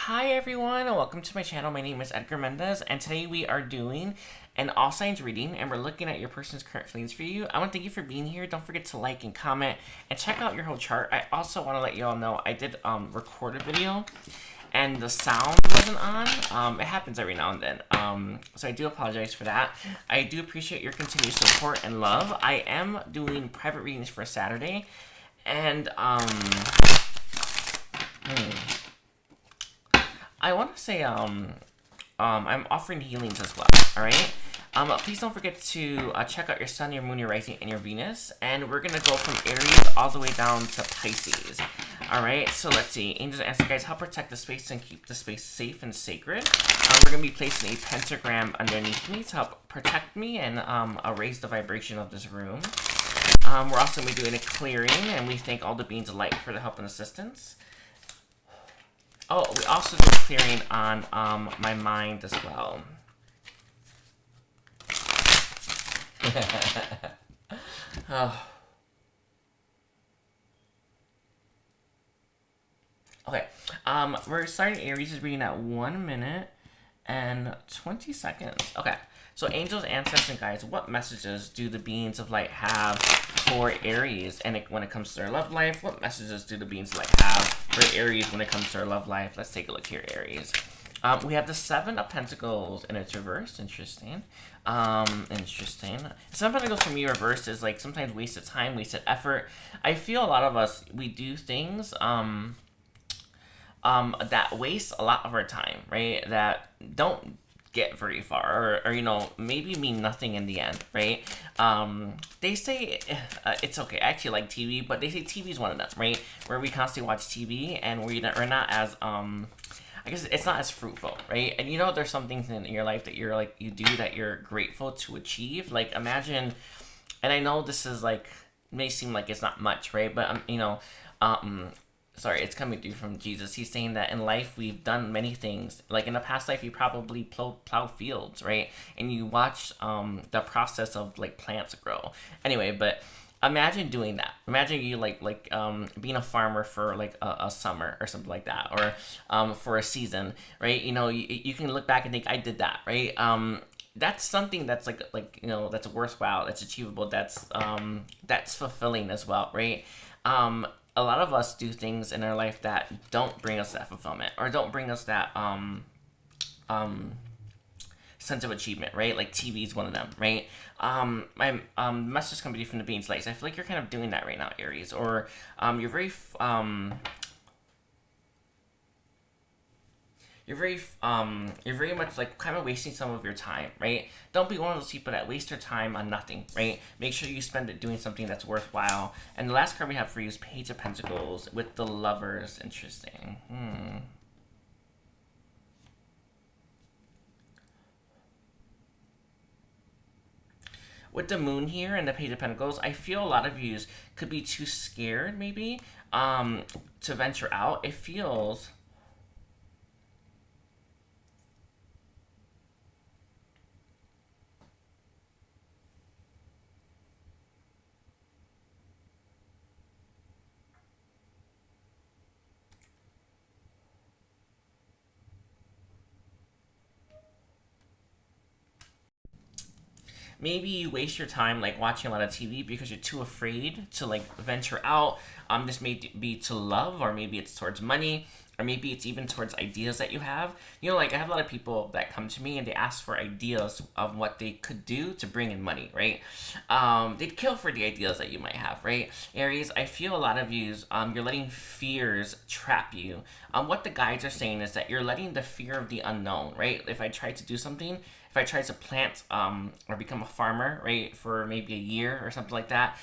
Hi everyone, and welcome to my channel. My name is Edgar Mendez, and today we are doing an all signs reading, and we're looking at your person's current feelings for you. I want to thank you for being here. Don't forget to like and comment, and check out your whole chart. I also want to let you all know I did record a video, and the sound wasn't on. It happens every now and then, so I do apologize for that. I do appreciate your continued support and love. I am doing private readings for Saturday, and I want to say, I'm offering healings as well, alright? Please don't forget to check out your sun, your moon, your rising, and your Venus. And we're going to go from Aries all the way down to Pisces. Alright, so let's see. Angels and answer guys, help protect the space and keep the space safe and sacred. We're going to be placing a pentagram underneath me to help protect me and raise the vibration of this room. We're also going to be doing a clearing, and we thank all the beings of light for the help and assistance. Oh, we also do clearing on my mind as well. Oh. Okay, we're starting Aries is reading at 1 minute and 20 seconds. Okay, so angels, ancestors, and guides, what messages do the beings of light have for Aries? And when it comes to their love life, what messages do the beings of light have for Aries when it comes to their love life? Let's take a look here, Aries. We have the Seven of Pentacles in its reverse. Interesting. Interesting. Seven of Pentacles for me reversed is like sometimes wasted time, wasted effort. I feel a lot of us, we do things that waste a lot of our time, right? That don't get very far, or you know, maybe mean nothing in the end, right? They say it's okay. I actually like TV, but they say TV is one of them, right? Where we constantly watch TV and we're not as I guess it's not as fruitful, right? And you know, there's some things in your life that you're like you do that you're grateful to achieve. Like imagine, and I know this is like may seem like it's not much, right? But you know, sorry, it's coming through from Jesus. He's saying that in life we've done many things. Like in a past life, you probably plowed fields, right? And you watch the process of like plants grow. Anyway, but imagine doing that. Imagine you being a farmer for like a summer or something like that, or for a season, right? You know, you can look back and think I did that, right? That's something that's like you know, that's worthwhile, that's achievable, that's fulfilling as well, right? A lot of us do things in our life that don't bring us that fulfillment or don't bring us that sense of achievement, right? Like TV is one of them, right? My message coming to you from the Beans Lights. I feel like you're kind of doing that right now, Aries, or you're very you're very much like kind of wasting some of your time, right? Don't be one of those people that waste their time on nothing, right? Make sure you spend it doing something that's worthwhile. And the last card we have for you is Page of Pentacles with the Lovers. Interesting. With the Moon here and the Page of Pentacles, I feel a lot of you could be too scared, maybe, to venture out. It feels maybe you waste your time like watching a lot of TV because you're too afraid to like venture out. This may be to love, or maybe it's towards money, or maybe it's even towards ideas that you have. You know, like I have a lot of people that come to me and they ask for ideas of what they could do to bring in money, right? They'd kill for the ideas that you might have, right? Aries, I feel a lot of you, you're letting fears trap you. What the guides are saying is that you're letting the fear of the unknown, right? If I try to do something, if I try to plant or become a farmer, right, for maybe a year or something like that,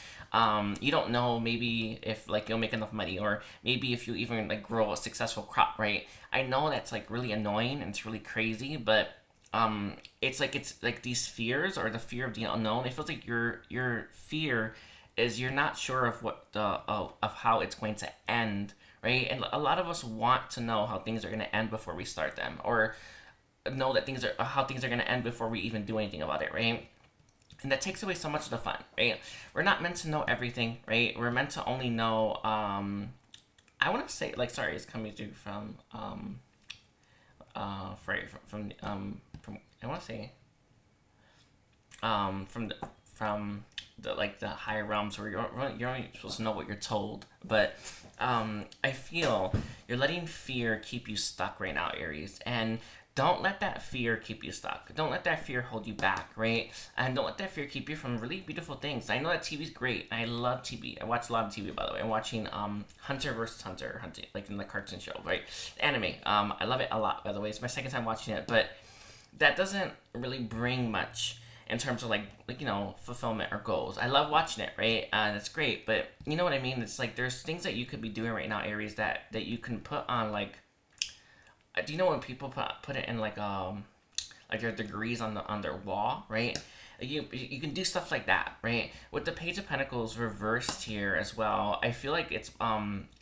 you don't know maybe if like you'll make enough money, or maybe if you even like grow a successful crop, right? I know that's like really annoying and it's really crazy, but it's like these fears or the fear of the unknown. It feels like your fear is you're not sure of what the of how it's going to end, right? And a lot of us want to know how things are going to end before we start them, or know that things are how things are going to end before we even do anything about it, right? And that takes away so much of the fun, right? We're not meant to know everything, right? We're meant to only know I want to say, like, sorry, it's coming through from from I want to say from the like the higher realms where you're only supposed to know what you're told, but I feel you're letting fear keep you stuck right now, Aries, and don't let that fear keep you stuck. Don't let that fear hold you back, right? And don't let that fear keep you from really beautiful things. I know that TV's great. I love TV. I watch a lot of TV, by the way. I'm watching Hunter versus Hunter, hunting, like in the cartoon show, right? Anime. I love it a lot, by the way. It's my second time watching it, but that doesn't really bring much in terms of like you know, fulfillment or goals. I love watching it, right? That's great, but you know what I mean? It's like there's things that you could be doing right now, Aries, that you can put on like. Do you know when people put it in like their degrees on their wall, right? You can do stuff like that, right? With the Page of Pentacles reversed here as well, I feel like it's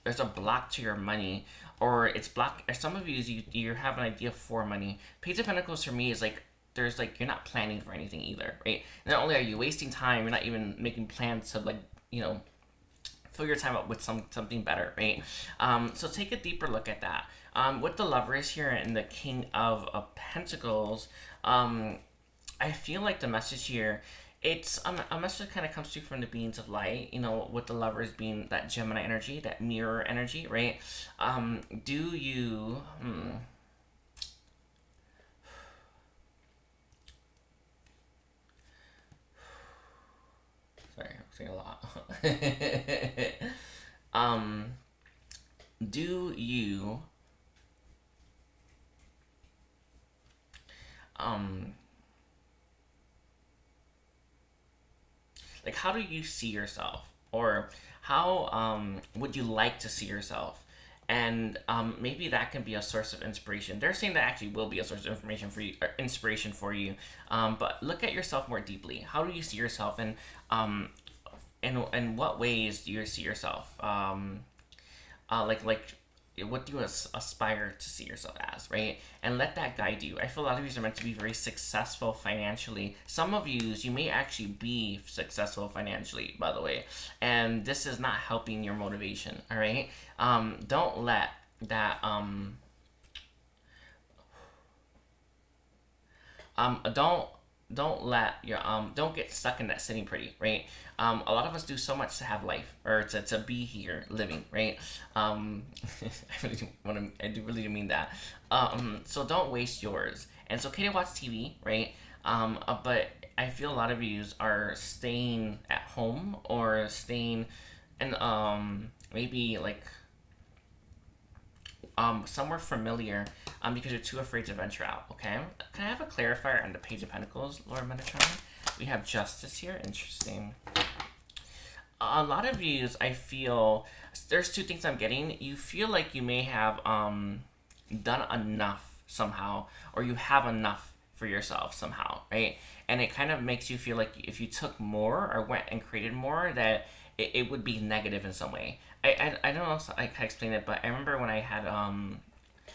there's a block to your money, or it's blocked. Or some of you have an idea for money. Page of Pentacles for me is like there's like you're not planning for anything either, right? Not only are you wasting time, you're not even making plans to like, you know, fill your time up with something better, right? So take a deeper look at that. With the Lovers here and the King of Pentacles, I feel like the message here, it's a message that kind of comes to you from the beings of light, you know, with the Lovers being that Gemini energy, that mirror energy, right? Do you... Sorry, I'm saying a lot. Do you... like, how do you see yourself, or how would you like to see yourself? And maybe that can be a source of inspiration. They're saying that actually will be a source of information for you, or inspiration for you. But look at yourself more deeply. How do you see yourself, and in what ways do you see yourself? Like what do you aspire to see yourself as, right? And let that guide you. I feel a lot of you are meant to be very successful financially. Some of you may actually be successful financially, by the way, and this is not helping your motivation, all right? Don't let that don't let your don't get stuck in that sitting pretty, right? A lot of us do so much to have life, or to be here living, right? I do really mean that. So don't waste yours. And it's okay to watch TV, right? But I feel a lot of you are staying at home, or staying in maybe like somewhere familiar, because you're too afraid to venture out, okay? Can I have a clarifier on the Page of Pentacles, Lord Metatron? We have Justice here. Interesting. A lot of you, I feel, there's two things I'm getting. You feel like you may have done enough somehow, or you have enough for yourself somehow, right? And it kind of makes you feel like if you took more or went and created more, that it would be negative in some way. I don't know if I can explain it, but I remember when I had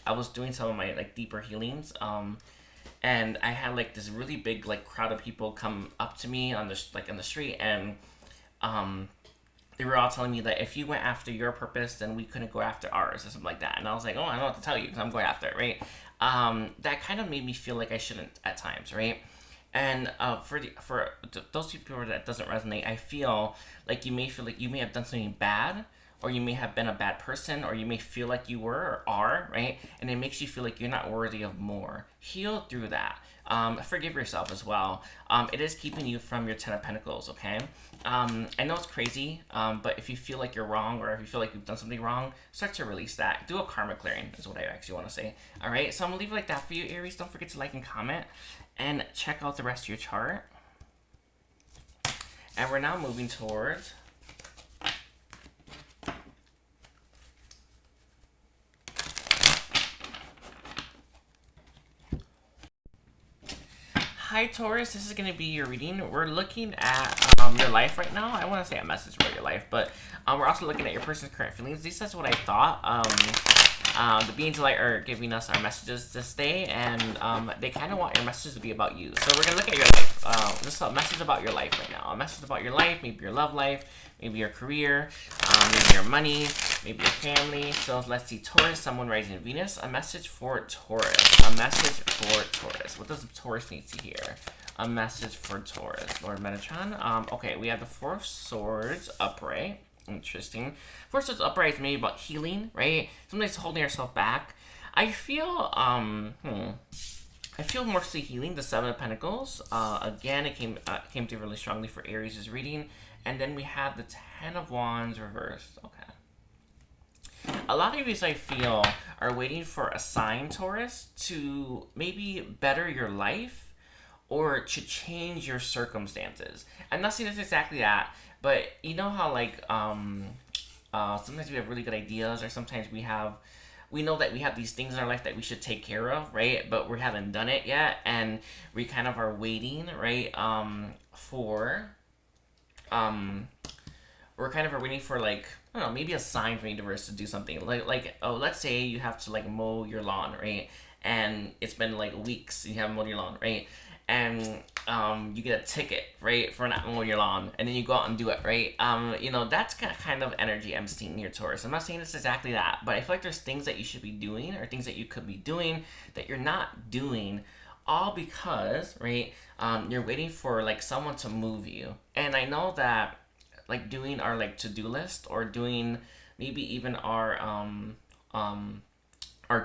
I was doing some of my like deeper healings, and I had like this really big like crowd of people come up to me on the street, and they were all telling me that if you went after your purpose, then we couldn't go after ours, or something like that. And I was like, oh, I don't know what to tell you, because I'm going after it, right? That kind of made me feel like I shouldn't at times, right? And for those people that doesn't resonate, I feel like you may have done something bad, or you may have been a bad person, or you may feel like you were or are, right? And it makes you feel like you're not worthy of more. Heal through that. Forgive yourself as well. It is keeping you from your Ten of Pentacles, okay? I know it's crazy, but if you feel like you're wrong, or if you feel like you've done something wrong, start to release that. Do a karma clearing is what I actually want to say. All right, so I'm going to leave it like that for you, Aries. Don't forget to like and comment, and check out the rest of your chart. And we're now moving towards... Hi Taurus, this is going to be your reading. We're looking at your life right now. I want to say a message about your life, but we're also looking at your person's current feelings. This is what I thought. The beings of light are giving us our messages this day, and they kind of want your messages to be about you. So we're going to look at your life. This is a message about your life right now. A message about your life, maybe your love life, maybe your career, maybe your money, maybe a family. So let's see, Taurus, someone rising in Venus. A message for Taurus. A message for Taurus. What does Taurus need to hear? A message for Taurus. Lord Metatron. Okay, we have the Four of Swords upright. Interesting. Four of Swords upright is maybe about healing, right? Sometimes holding yourself back. I feel, I feel mostly healing. The Seven of Pentacles. Again, it came through really strongly for Aries' reading. And then we have the Ten of Wands reversed. Okay. A lot of you, I feel, are waiting for a sign, Taurus, to maybe better your life or to change your circumstances. I'm not saying it's exactly that, but you know how, like, sometimes we have really good ideas, or sometimes we know that we have these things in our life that we should take care of, right? But we haven't done it yet, and we kind of are waiting, right? We're kind of waiting for, like, I don't know, maybe a sign from the universe to do something. Like, oh, let's say you have to, like, mow your lawn, right? And it's been, like, weeks you haven't mowed your lawn, right? And you get a ticket, right, for not mowing your lawn, and then you go out and do it, right? You know, that's kind of energy I'm seeing here, Taurus. I'm not saying it's exactly that, but I feel like there's things that you should be doing, or things that you could be doing that you're not doing, all because, right, you're waiting for, like, someone to move you. And I know that, like, doing our, like, to-do list, or doing maybe even our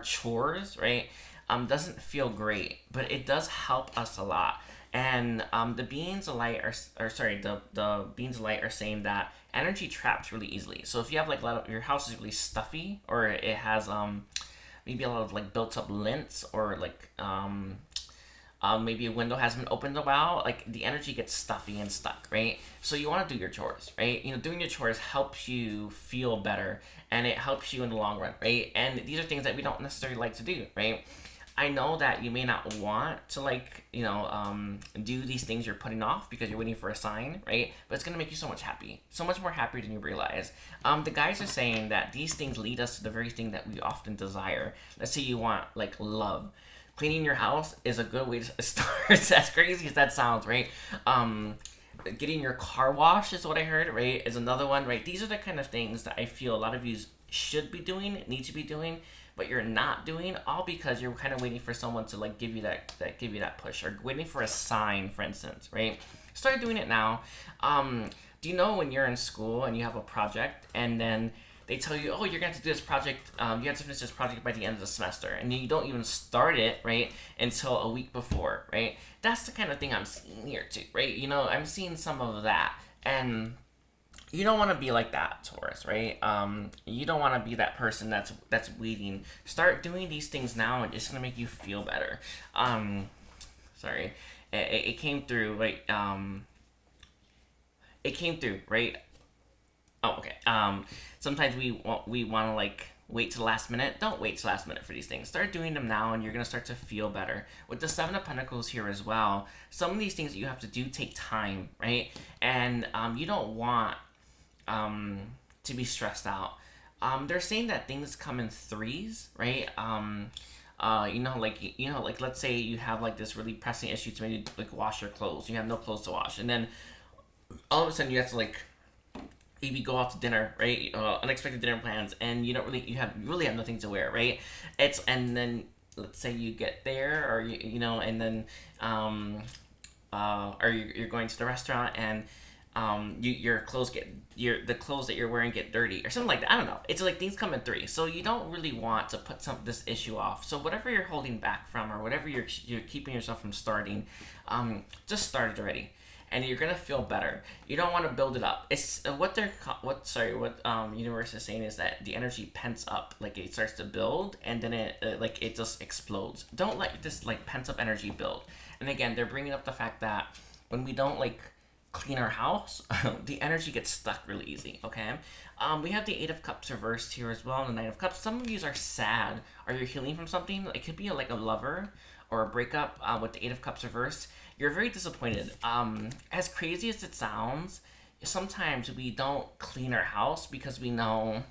chores, right, doesn't feel great, but it does help us a lot. And the beings of light the beings of light are saying that energy traps really easily. So if you have, like, a lot of, your house is really stuffy, or it has maybe a lot of, like, built up lints, or, like, maybe a window hasn't been opened in a while, like, the energy gets stuffy and stuck, right? So you want to do your chores, right? You know, doing your chores helps you feel better, and it helps you in the long run, right? And these are things that we don't necessarily like to do, right? I know that you may not want to, like, you know, do these things you're putting off because you're waiting for a sign, right? But it's going to make you so much happy. So much more happier than you realize. The guys are saying that these things lead us to the very thing that we often desire. Let's say you want, like, love. Cleaning your house is a good way to start. As crazy as that sounds, right? Getting your car washed is what I heard, right? Is another one, right? These are the kind of things that I feel a lot of you should be doing, need to be doing, but you're not doing, all because you're kind of waiting for someone to, like, give you that push, or waiting for a sign, for instance, right? Start doing it now. Do you know when you're in school and you have a project, and then they tell you, oh, you're going to have to do this project, you have to finish this project by the end of the semester, and you don't even start it, right, until a week before, right? That's the kind of thing I'm seeing here too, right? You know, I'm seeing some of that, and you don't want to be like that, Taurus, right? You don't want to be that person that's waiting. Start doing these things now, and it's going to make you feel better. Sorry. It came through, right? It came through, right? Oh, okay. Sometimes we want to, like, wait to the last minute. Don't wait to the last minute for these things. Start doing them now, and you're going to start to feel better. With the Seven of Pentacles here as well, some of these things that you have to do take time, right? And you don't want to be stressed out. They're saying that things come in threes, right? Like let's say you have, like, this really pressing issue to maybe, like, wash your clothes. You have no clothes to wash, and then all of a sudden you have to, like, maybe go out to dinner, right? Unexpected dinner plans, and you really have nothing to wear, right? And then let's say you get there, or and then or you're going to the restaurant, and your clothes the clothes that you're wearing get dirty, or something like that. I don't know. It's like things come in three, so you don't really want to put this issue off. So whatever you're holding back from, or whatever you're keeping yourself from starting, just start it already, and you're gonna feel better. You don't want to build it up. It's what universe is saying is that the energy pents up, like, it starts to build, and then it just explodes. Don't let this, like, pent up energy build. And again, they're bringing up the fact that when we don't, like, clean our house, the energy gets stuck really easy, okay? We have the Eight of Cups reversed here as well, and the Nine of Cups. Some of you are sad, or you're healing from something. It could be like a lover or a breakup with the Eight of Cups reversed. You're very disappointed. As crazy as it sounds, sometimes we don't clean our house because we're,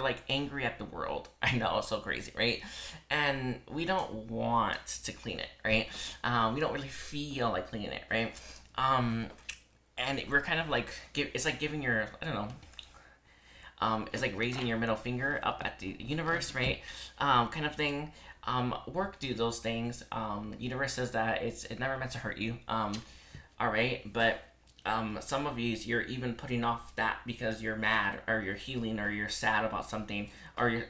like, angry at the world. I know, it's so crazy, right? And we don't want to clean it, right? We don't really feel like cleaning it, right? And we're kind of like, it's like giving your, I don't know, is like raising your middle finger up at the universe, right? Kind of thing. Work, do those things. Universe says that it never meant to hurt you. All right, but some of you, you're even putting off that because you're mad or you're healing or you're sad about something or you're,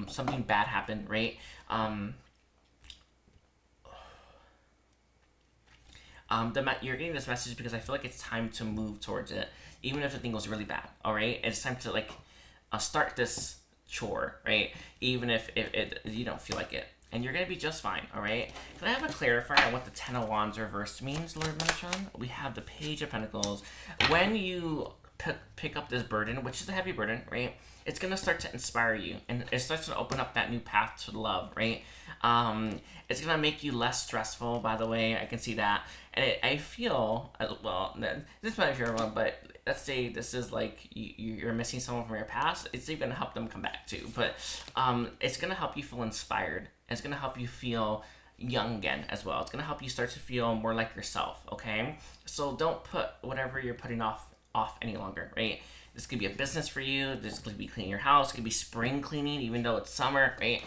something bad happened, right? You're getting this message because I feel like it's time to move towards it, even if the thing goes really bad. All right, it's time to like start this chore, right? Even if you don't feel like it, and you're gonna be just fine. All right. Can I have a clarifier on what the Ten of Wands reversed means, Lord Metatron? We have the Page of Pentacles. When you pick up this burden, which is a heavy burden, right? It's gonna start to inspire you, and it starts to open up that new path to love, right? It's gonna make you less stressful. By the way, I can see that, and I feel well. This might be wrong, but let's say this is like you're missing someone from your past. It's even gonna help them come back too. But it's gonna help you feel inspired. It's gonna help you feel young again as well. It's gonna help you start to feel more like yourself. Okay, so don't put whatever you're putting off any longer, right? This could be a business for you. This could be cleaning your house. It could be spring cleaning, even though it's summer, right?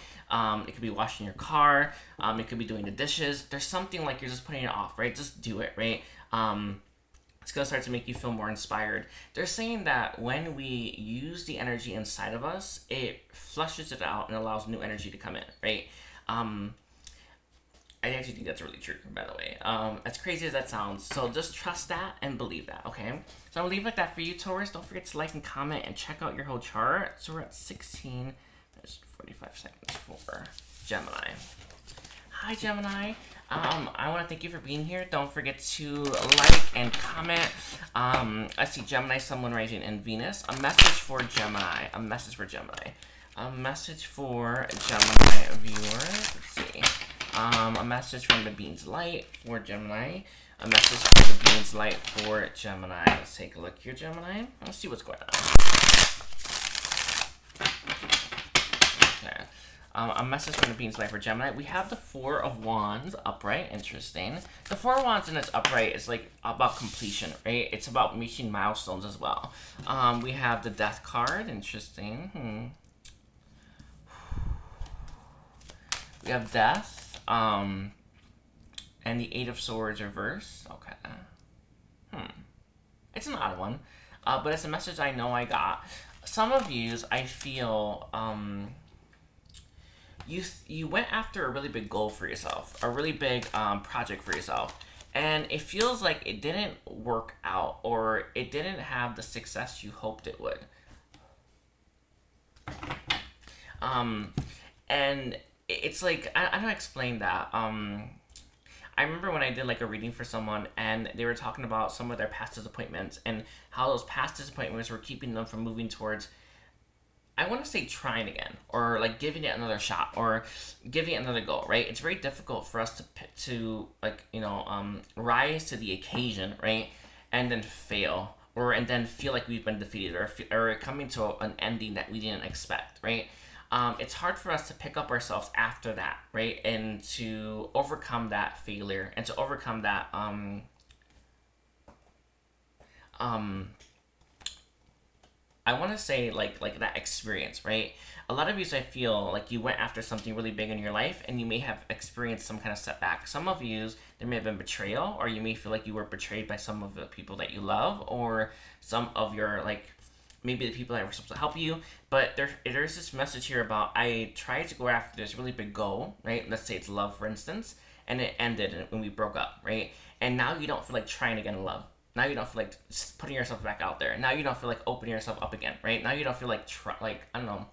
It could be washing your car. It could be doing the dishes. There's something like you're just putting it off, right? Just do it, right? It's going to start to make you feel more inspired. They're saying that when we use the energy inside of us, it flushes it out and allows new energy to come in, right? I actually think that's really true, by the way. As crazy as that sounds. So just trust that and believe that, okay? So I'm going to leave it like that for you, Taurus. Don't forget to like and comment and check out your whole chart. So we're at 16. There's 45 seconds for Gemini. Hi, Gemini. I want to thank you for being here. Don't forget to like and comment. I see Gemini, Sun, Rising, and Venus. A message for Gemini. A message for Gemini. A message for Gemini viewers. Let's see. A message from the Beans Light for Gemini. A message from the Beans Light for Gemini. Let's take a look here, Gemini. Let's see what's going on. Okay. A message from the Beans Light for Gemini. We have the Four of Wands upright. Interesting. The Four of Wands in its upright is like about completion, right? It's about reaching milestones as well. We have the Death card. Interesting. We have Death. And the Eight of Swords reverse. Okay. It's an odd one. But it's a message I know I got. Some of yous, I feel, you went after a really big goal for yourself. A really big project for yourself. And it feels like it didn't work out. Or it didn't have the success you hoped it would. And it's like, I don't explain that. I remember when I did like a reading for someone and they were talking about some of their past disappointments and how those past disappointments were keeping them from moving towards, I want to say, trying again, or like giving it another shot, or giving it another go, right? It's very difficult for us to like, rise to the occasion, right? And then fail, and then feel like we've been defeated, or coming to an ending that we didn't expect, right? It's hard for us to pick up ourselves after that, right? And to overcome that failure and to overcome that, I want to say like that experience, right? A lot of you, I feel like you went after something really big in your life and you may have experienced some kind of setback. Some of you, there may have been betrayal, or you may feel like you were betrayed by some of the people that you love, or some of your, like, maybe the people that were supposed to help you. But there's this message here about, I tried to go after this really big goal, right? Let's say it's love, for instance, and it ended when we broke up, right? And now you don't feel like trying again in love. Now you don't feel like putting yourself back out there. Now you don't feel like opening yourself up again, right? Now you don't feel like I don't know.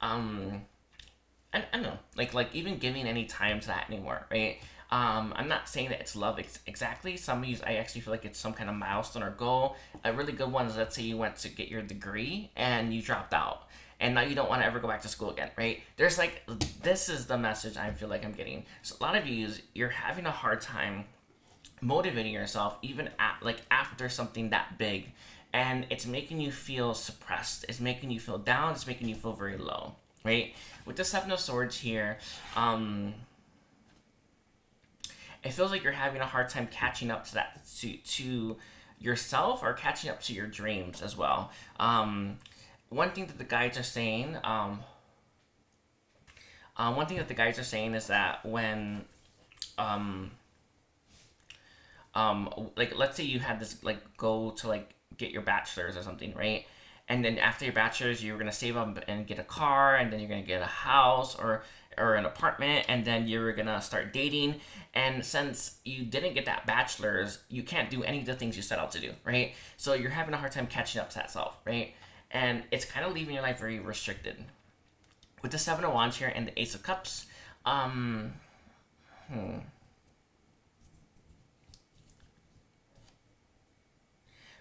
I don't know, like even giving any time to that anymore, right? I'm not saying that it's love exactly. Some of you, I actually feel like it's some kind of milestone or goal. A really good one is, let's say you went to get your degree and you dropped out, and now you don't want to ever go back to school again, right? There's like, this is the message I feel like I'm getting. So a lot of you, you're having a hard time motivating yourself even after something that big, and it's making you feel suppressed. It's making you feel down. It's making you feel very low, right? With the Seven of Swords here, it feels like you're having a hard time catching up to that, to yourself, or catching up to your dreams as well. one thing that the guides are saying, one thing that the guides are saying is that when, um, like let's say you had this like go to like get your bachelor's or something, right? And then after your bachelor's, you're gonna save up and get a car, and then you're gonna get a house or an apartment, and then you're gonna start dating. And since you didn't get that bachelor's, you can't do any of the things you set out to do, right? So you're having a hard time catching up to that self, right? And it's kind of leaving your life very restricted. With the Seven of Wands here and the Ace of Cups, um, hmm.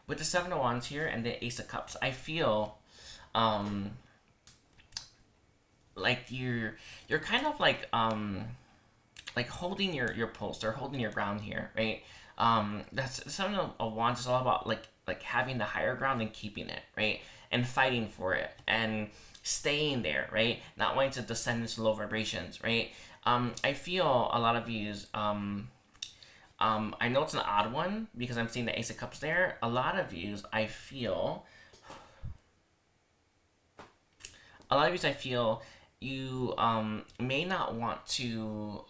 With the Seven of Wands here and the Ace of Cups, I feel, um, like you're kind of like holding your post or holding your ground here, right? That's Seven of Wands is all about like having the higher ground and keeping it, right? And fighting for it and staying there, right? Not wanting to descend into low vibrations, right? I feel a lot of yous, I know it's an odd one because I'm seeing the Ace of Cups there. A lot of yous, I feel, you may not want to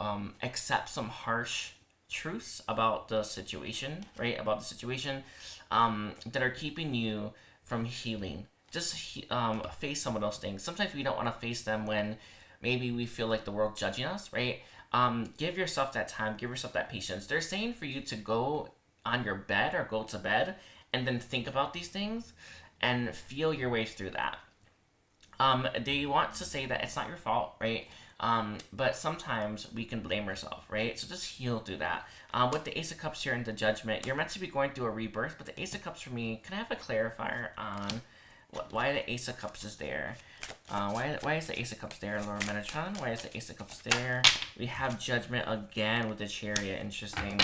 accept some harsh truths about the situation, right? About the situation that are keeping you from healing. Just face some of those things. Sometimes we don't want to face them when maybe we feel like the world judging us, right? Give yourself that time, give yourself that patience. They're saying for you to go on your bed or go to bed and then think about these things and feel your way through that. They want to say that it's not your fault, right? But sometimes we can blame ourselves, right? So just heal through that. With the Ace of Cups here and the Judgment, you're meant to be going through a rebirth, but the Ace of Cups for me, can I have a clarifier on why the Ace of Cups is there? Why is the Ace of Cups there, Laura Metatron? Why is the Ace of Cups there? We have Judgment again with the Chariot. Interesting.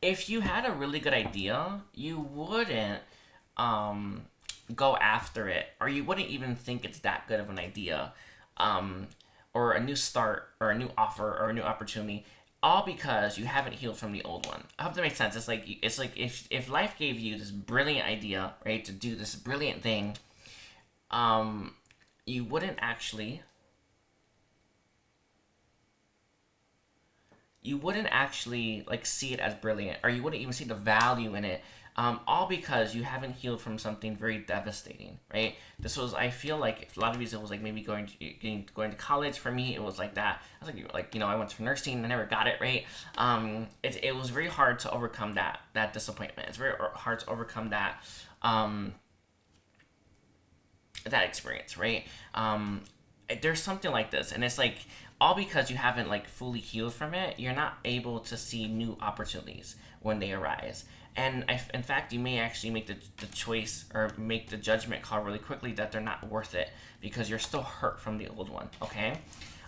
If you had a really good idea, you wouldn't go after it, or you wouldn't even think it's that good of an idea, or a new start, or a new offer, or a new opportunity, all because you haven't healed from the old one. I hope that makes sense. It's like if life gave you this brilliant idea, right, to do this brilliant thing, you wouldn't actually like see it as brilliant, or you wouldn't even see the value in it, all because you haven't healed from something very devastating, right? This was, I feel like, a lot of these, it was like maybe going to college. For me, it was like that. I was like I went for nursing, I never got it, right? It was very hard to overcome that disappointment. It's very hard to overcome that experience, right? There's something like this, and it's like all because you haven't like fully healed from it. You're not able to see new opportunities when they arise. And in fact, you may actually make the choice or make the judgment call really quickly that they're not worth it because you're still hurt from the old one, okay?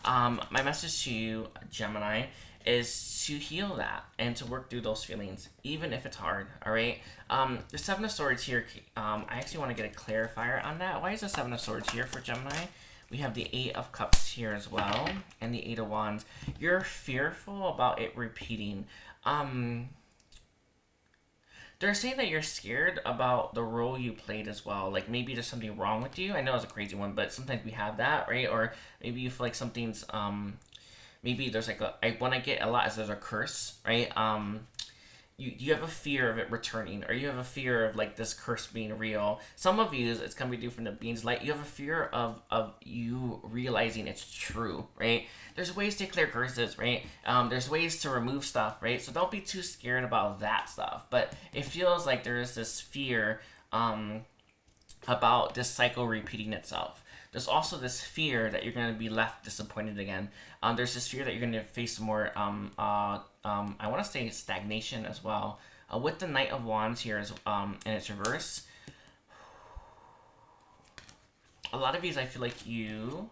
My message to you, Gemini, is to heal that and to work through those feelings, even if it's hard, all right? The Seven of Swords here, I actually want to get a clarifier on that. Why is the Seven of Swords here for Gemini? We have the Eight of Cups here as well, and the Eight of Wands. You're fearful about it repeating. They're saying that you're scared about the role you played as well. Like maybe there's something wrong with you. I know it's a crazy one, but sometimes we have that, right? Or maybe you feel like something's maybe there's like when I get a lot is there's a curse, right? You have a fear of it returning, or you have a fear of like this curse being real. Some of you, it's gonna be due from the being's light. You have a fear of you realizing it's true, right? There's ways to clear curses, right? There's ways to remove stuff, right? So don't be too scared about that stuff. But it feels like there is this fear about this cycle repeating itself. There's also this fear that you're going to be left disappointed again. There's this fear that you're going to face more, I want to say stagnation as well. With the Knight of Wands here and its reverse, a lot of these, I feel like you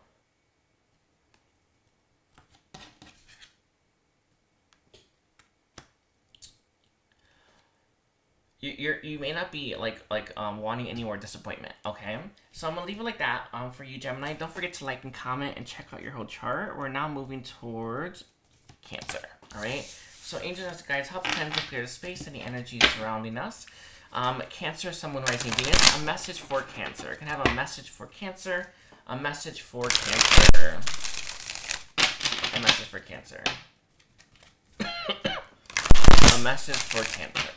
may not be wanting any more disappointment, okay? So I'm gonna leave it like that for you, Gemini. Don't forget to like and comment and check out your whole chart. We're now moving towards Cancer, all right? So angels and guides, help cleanse and clear the space and the energy surrounding us. Cancer, Sun, Moon, Rising, Venus. A message for Cancer. Can I have a message for Cancer? A message for Cancer. A message for Cancer. A message for Cancer.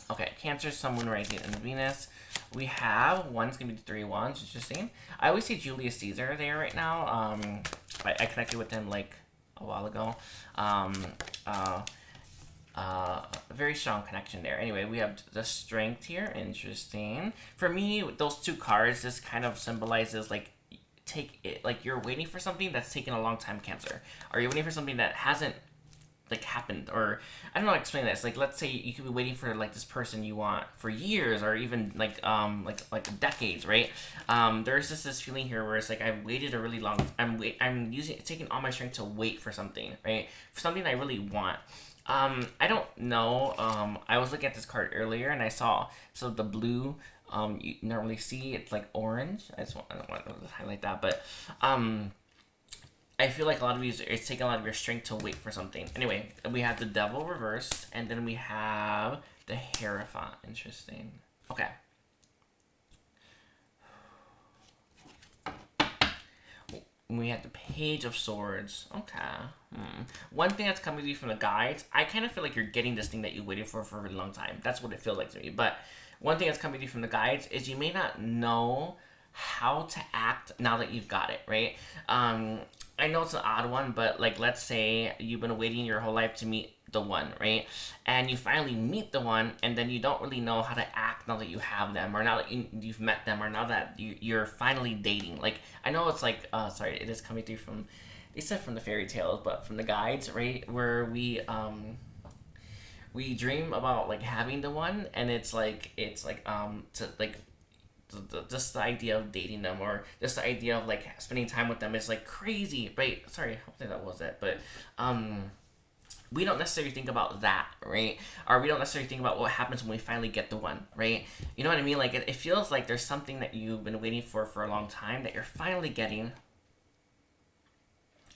Okay, Cancer, Sun, Moon, Rising, and Venus. We have one's gonna be 3 wands. Interesting. I always see Julius Caesar there right now. I connected with him like a while ago. A very strong connection there. Anyway, we have the Strength here. Interesting. For me, those 2 cards, this kind of symbolizes like like you're waiting for something that's taken a long time, Cancer. Are you waiting for something that hasn't like happened? Or I don't know how to explain this. Like, let's say you could be waiting for like this person you want for years, or even like decades, right? There's just this feeling here where it's like I've waited a really long. I'm taking all my strength to wait for something, right? For something I really want. I don't know. I was looking at this card earlier and I saw the blue. You normally see it's like orange. I don't want to highlight that, but I feel like a lot of you, it's taking a lot of your strength to wait for something. Anyway, we have the Devil reversed, and then we have the Hierophant. Interesting. Okay. We have the Page of Swords. Okay. One thing that's coming to you from the guides, I kind of feel like you're getting this thing that you waited for a really long time. That's what it feels like to me. But one thing that's coming to you from the guides is you may not know how to act now that you've got it, right? I know it's an odd one, but like, let's say you've been waiting your whole life to meet the one, right? And you finally meet the one, and then you don't really know how to act now that you have them, or now that you've met them, or now that you're finally dating. Like, I know it's like, sorry, it is coming through from, they said from the fairy tales, but from the guides, right? Where we dream about like having the one, and it's like to like, just the idea of dating them, or just the idea of like spending time with them is like crazy, right? Sorry, hopefully that was it, but we don't necessarily think about that, right? Or we don't necessarily think about what happens when we finally get the one, right? You know what I mean? Like, it feels like there's something that you've been waiting for a long time that you're finally getting,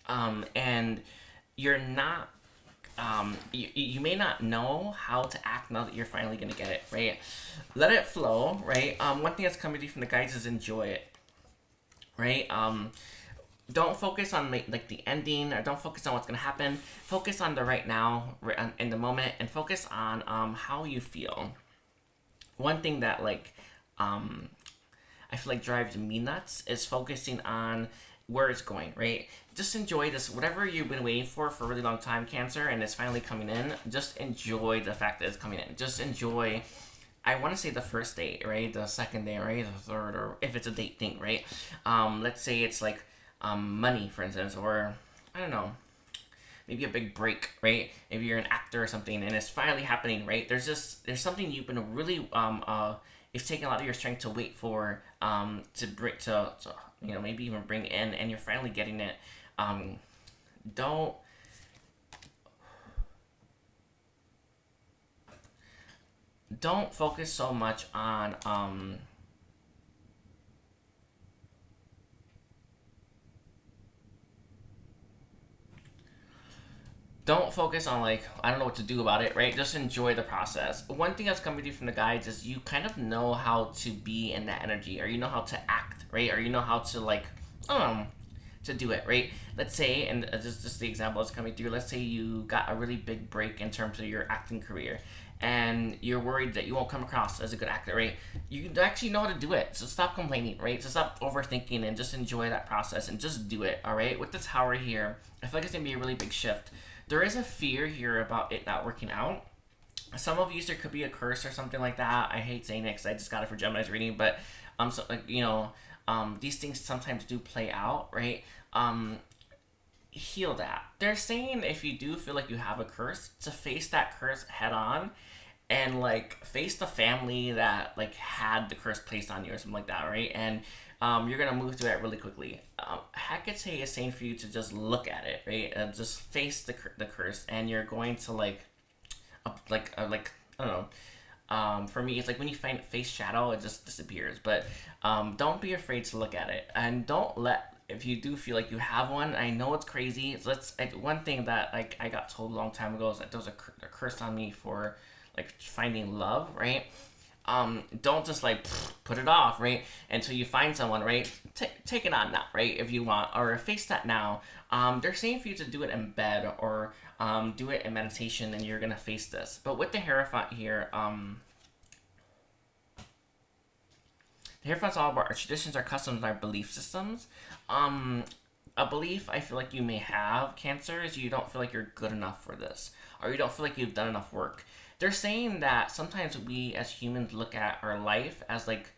and you're not, you may not know how to act now that you're finally gonna get it, right? Let it flow, right? One thing that's coming to you from the guides is enjoy it, right? Don't focus on like the ending, or don't focus on what's gonna happen. Focus on the right now, in the moment, and focus on how you feel. One thing that like I feel like drives me nuts is focusing on where it's going, right? Just enjoy this, whatever you've been waiting for a really long time, Cancer, and it's finally coming in. Just enjoy the fact that it's coming in. Just enjoy, I want to say the first date, right? The second day, right? The third, or if it's a date thing, right? Let's say it's like money, for instance, or I don't know, maybe a big break, right? Maybe you're an actor or something, and it's finally happening, right? There's something you've been really it's taking a lot of your strength to wait for, to bring to you know, maybe even bring in, and you're finally getting it. Don't focus so much on don't focus on like, I don't know what to do about it, right? Just enjoy the process. One thing that's coming to you from the guides is you kind of know how to be in that energy, or you know how to act, right? Or you know how to like, to do it, right? Let's say, and just the example that's coming through, let's say you got a really big break in terms of your acting career, and you're worried that you won't come across as a good actor, right? You actually know how to do it, so stop complaining, right? So stop overthinking and just enjoy that process and just do it, all right? With the Tower here, I feel like it's gonna be a really big shift. There is a fear here about it not working out. Some of you, there could be a curse or something like that. I hate saying it because I just got it for Gemini's reading, but so, like, you know, these things sometimes do play out, right? Heal that. They're saying if you do feel like you have a curse, to face that curse head on, and like face the family that like had the curse placed on you or something like that, right? And you're gonna move through that really quickly. Hecate is saying for you to just look at it, right? And just face the curse, and you're going to like I don't know. For me, it's like when you face shadow, it just disappears. But don't be afraid to look at it, and don't let, if you do feel like you have one, I know it's crazy. One thing that like I got told a long time ago is that there was a curse on me for like finding love, right? Don't just like put it off, right? Until you find someone, right? Take it on now, right? If you want, or face that now. They're saying for you to do it in bed or do it in meditation, and you're gonna face this. But with the Hierophant here, the Hierophant's all about our traditions, our customs, and our belief systems. A belief I feel like you may have, Cancer, is you don't feel like you're good enough for this, or you don't feel like you've done enough work. They're saying that sometimes we as humans look at our life as like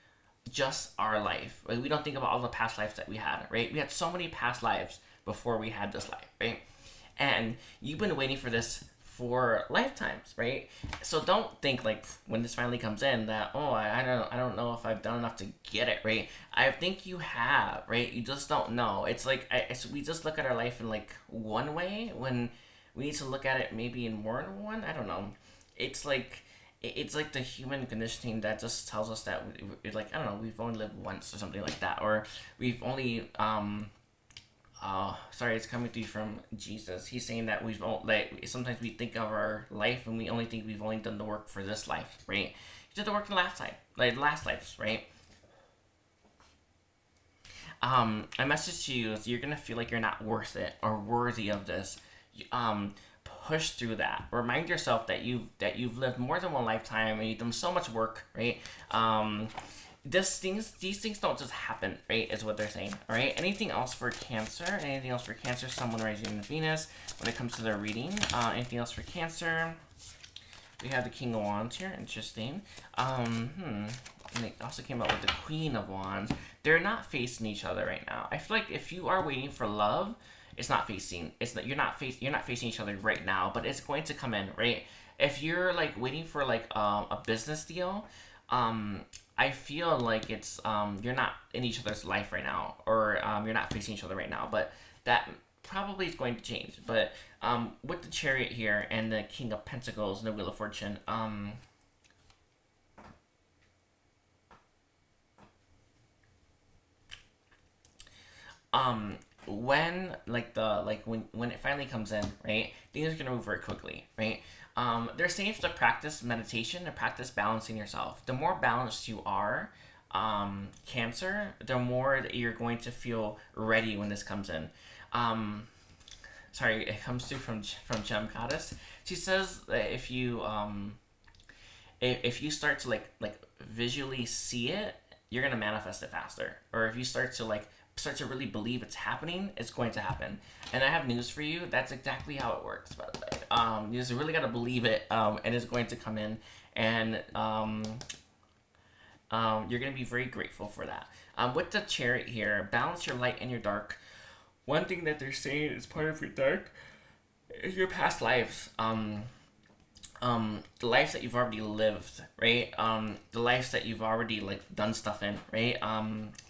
just our life. Like, we don't think about all the past lives that we had, right? We had so many past lives before we had this life, right? And you've been waiting for this for lifetimes, right? So don't think like when this finally comes in that, oh, I don't know if I've done enough to get it, right? I think you have, right? You just don't know. It's like we just look at our life in like one way when we need to look at it maybe in more than one. I don't know. It's like the human conditioning that just tells us that like, I don't know, we've only lived once or something like that, or we've only sorry, it's coming through from Jesus. He's saying that we've like sometimes we think of our life and we only think we've only done the work for this life, right? You did the work in the last lives, right? A message to you is you're gonna feel like you're not worth it or worthy of this. Push through that. Remind yourself that you've lived more than one lifetime and you've done so much work, right? These things don't just happen, right? Is what they're saying. All right. Anything else for Cancer? Anything else for Cancer? Someone rising in Venus. When it comes to their reading, anything else for Cancer? We have the King of Wands here. Interesting. And they also came out with the Queen of Wands. They're not facing each other right now. I feel like if you are waiting for love, it's not facing. You're not facing each other right now, but it's going to come in, right? If you're like waiting for like a business deal, I feel like it's you're not in each other's life right now, or you're not facing each other right now, but that probably is going to change. But with the Chariot here and the King of Pentacles and the Wheel of Fortune, when when it finally comes in, right, things are gonna move very quickly, right? They're saying to practice meditation and practice balancing yourself. The more balanced you are, Cancer, the more that you're going to feel ready when this comes in. Sorry, it comes through from Gem Goddess. She says that if you start to like visually see it, you're gonna manifest it faster. Or if you start to really believe it's happening, it's going to happen. And I have news for you. That's exactly how it works, by the way. You just really got to believe it, and it's going to come in. And you're going to be very grateful for that. With the Chariot here, balance your light and your dark. One thing that they're saying is part of your dark is your past lives. The lives that you've already lived, right? The lives that you've already like done stuff in, right?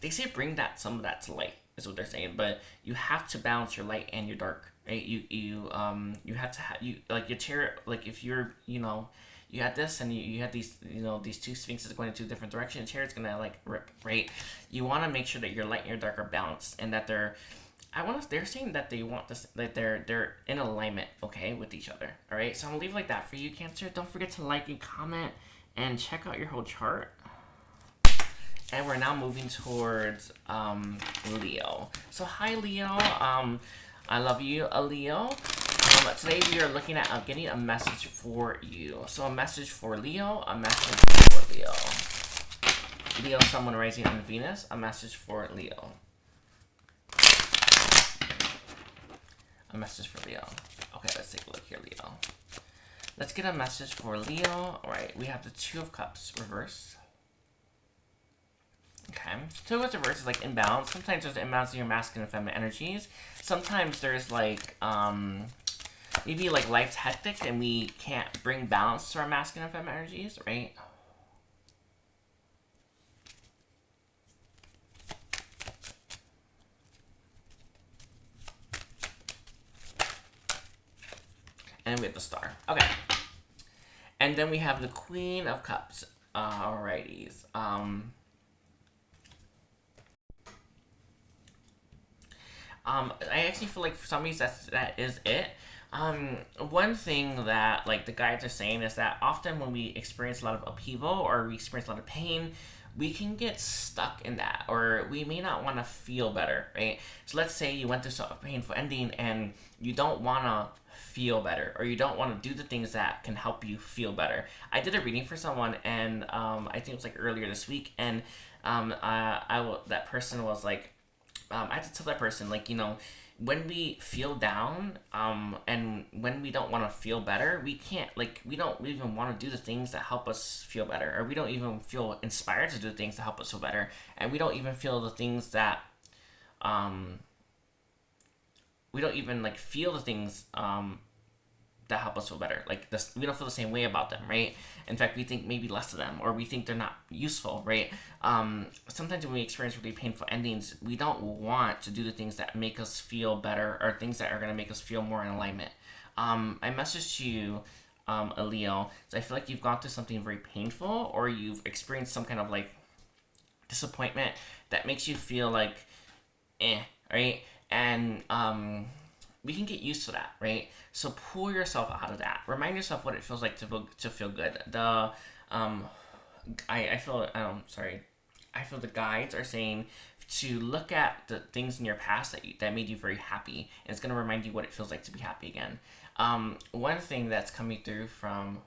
They say bring some of that to light, is what they're saying. But you have to balance your light and your dark, right? You have to have like your Chariot, like if you're you had this and you had these these two sphinxes going in two different directions. Chariot's gonna like rip, right? You want to make sure that your light and your dark are balanced and that they're saying that they want this, that they're in alignment, okay, with each other. All right, so I'm gonna leave it like that for you, Cancer. Don't forget to like and comment and check out your whole chart. And we're now moving towards Leo. So hi, Leo. I love you, Leo. Today we are looking at getting a message for you. So a message for Leo, a message for Leo. Leo, someone rising on Venus, a message for Leo. A message for Leo. Okay, let's take a look here, Leo. Let's get a message for Leo. All right, we have the Two of Cups reversed. Okay, Two of Cups reversed is like imbalance. Sometimes there's an imbalance in your masculine and feminine energies. Sometimes there's like maybe like life's hectic and we can't bring balance to our masculine and feminine energies, right? And we have the Star. Okay. And then we have the Queen of Cups. Alrighties. I actually feel like for some reason that is it. One thing that like the guides are saying is that often when we experience a lot of upheaval or we experience a lot of pain, we can get stuck in that, or we may not want to feel better, right? So let's say you went through a painful ending and you don't want to feel better, or you don't want to do the things that can help you feel better. I did a reading for someone, and I think it was like earlier this week, and that person was like, I had to tell that person, like, when we feel down, and when we don't want to feel better, we can't, like, we don't even want to do the things that help us feel better, or we don't even feel inspired to do things that help us feel better, and we don't even feel the things that, we don't even, like, feel the things, that help us feel better. Like this, we don't feel the same way about them, right? In fact, we think maybe less of them, or we think they're not useful, right? Sometimes when we experience really painful endings, we don't want to do the things that make us feel better, or things that are going to make us feel more in alignment. I messaged you, a Leo, so I feel like you've gone through something very painful, or you've experienced some kind of like disappointment that makes you feel like, right? And we can get used to that, right? So pull yourself out of that. Remind yourself what it feels like to feel good. I feel I feel the guides are saying to look at the things in your past that made you very happy, and it's gonna remind you what it feels like to be happy again. One thing that's coming through from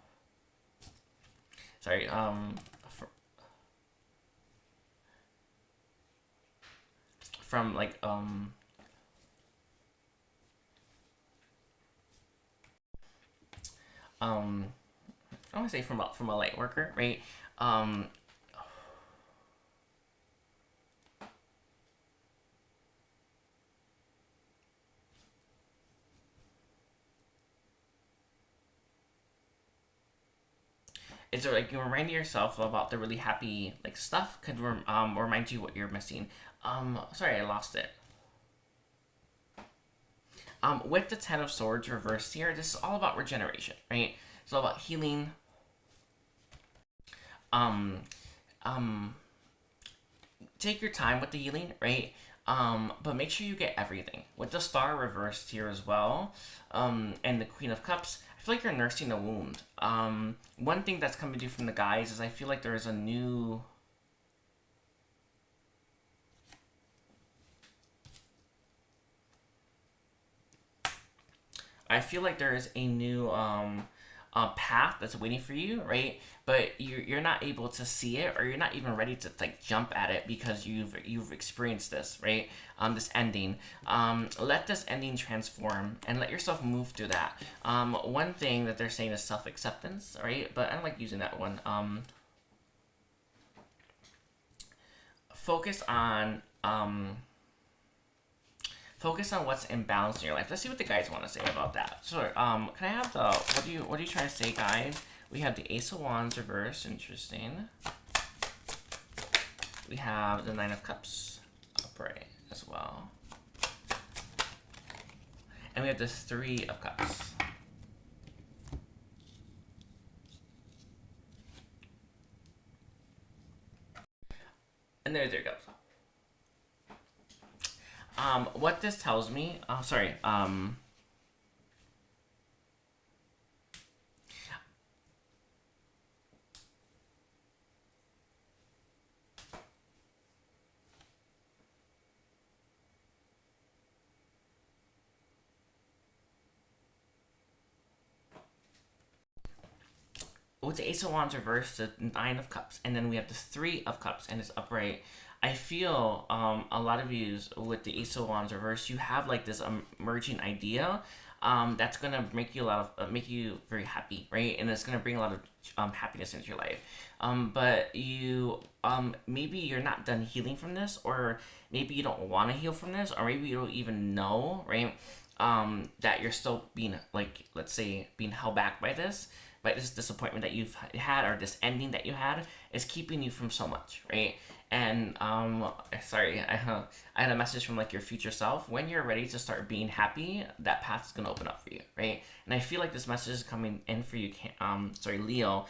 from like I want to say from a light worker, right? Um, it's like you remind yourself about the really happy like stuff could remind you what you're missing. Sorry, I lost it. With the Ten of Swords reversed here, this is all about regeneration, right? It's all about healing. Um, um, Take your time with the healing, right? But make sure you get everything. With the Star reversed here as well, and the Queen of Cups, I feel like you're nursing a wound. One thing that's coming to you from the guys is I feel like there is a new. I feel like there is a new path that's waiting for you, right? But you're not able to see it, or you're not even ready to like jump at it because you've experienced this, right? This ending. Let this ending transform and let yourself move through that. One thing that they're saying is self acceptance, right? But I don't like using that one. Focus on focus on what's imbalanced in your life. Let's see what the guys want to say about that. So, can I have the what are you trying to say, guys? We have the Ace of Wands reversed. Interesting. We have the Nine of Cups upright as well, and we have the Three of Cups. And there it goes. What this tells me, with the Ace of Wands reversed, the Nine of Cups, and then we have the Three of Cups, and it's upright. I feel a lot of you with the Ace of Wands reversed, you have like this emerging idea that's gonna make you make you very happy, right? And it's gonna bring a lot of happiness into your life. But you maybe you're not done healing from this, or maybe you don't want to heal from this, or maybe you don't even know, right? That you're still being like, let's say, being held back by this. But this disappointment that you've had, or this ending that you had, is keeping you from so much, right? And sorry, I had a message from like your future self. When you're ready to start being happy, that path's gonna open up for you, right? And I feel like this message is coming in for you, Leo,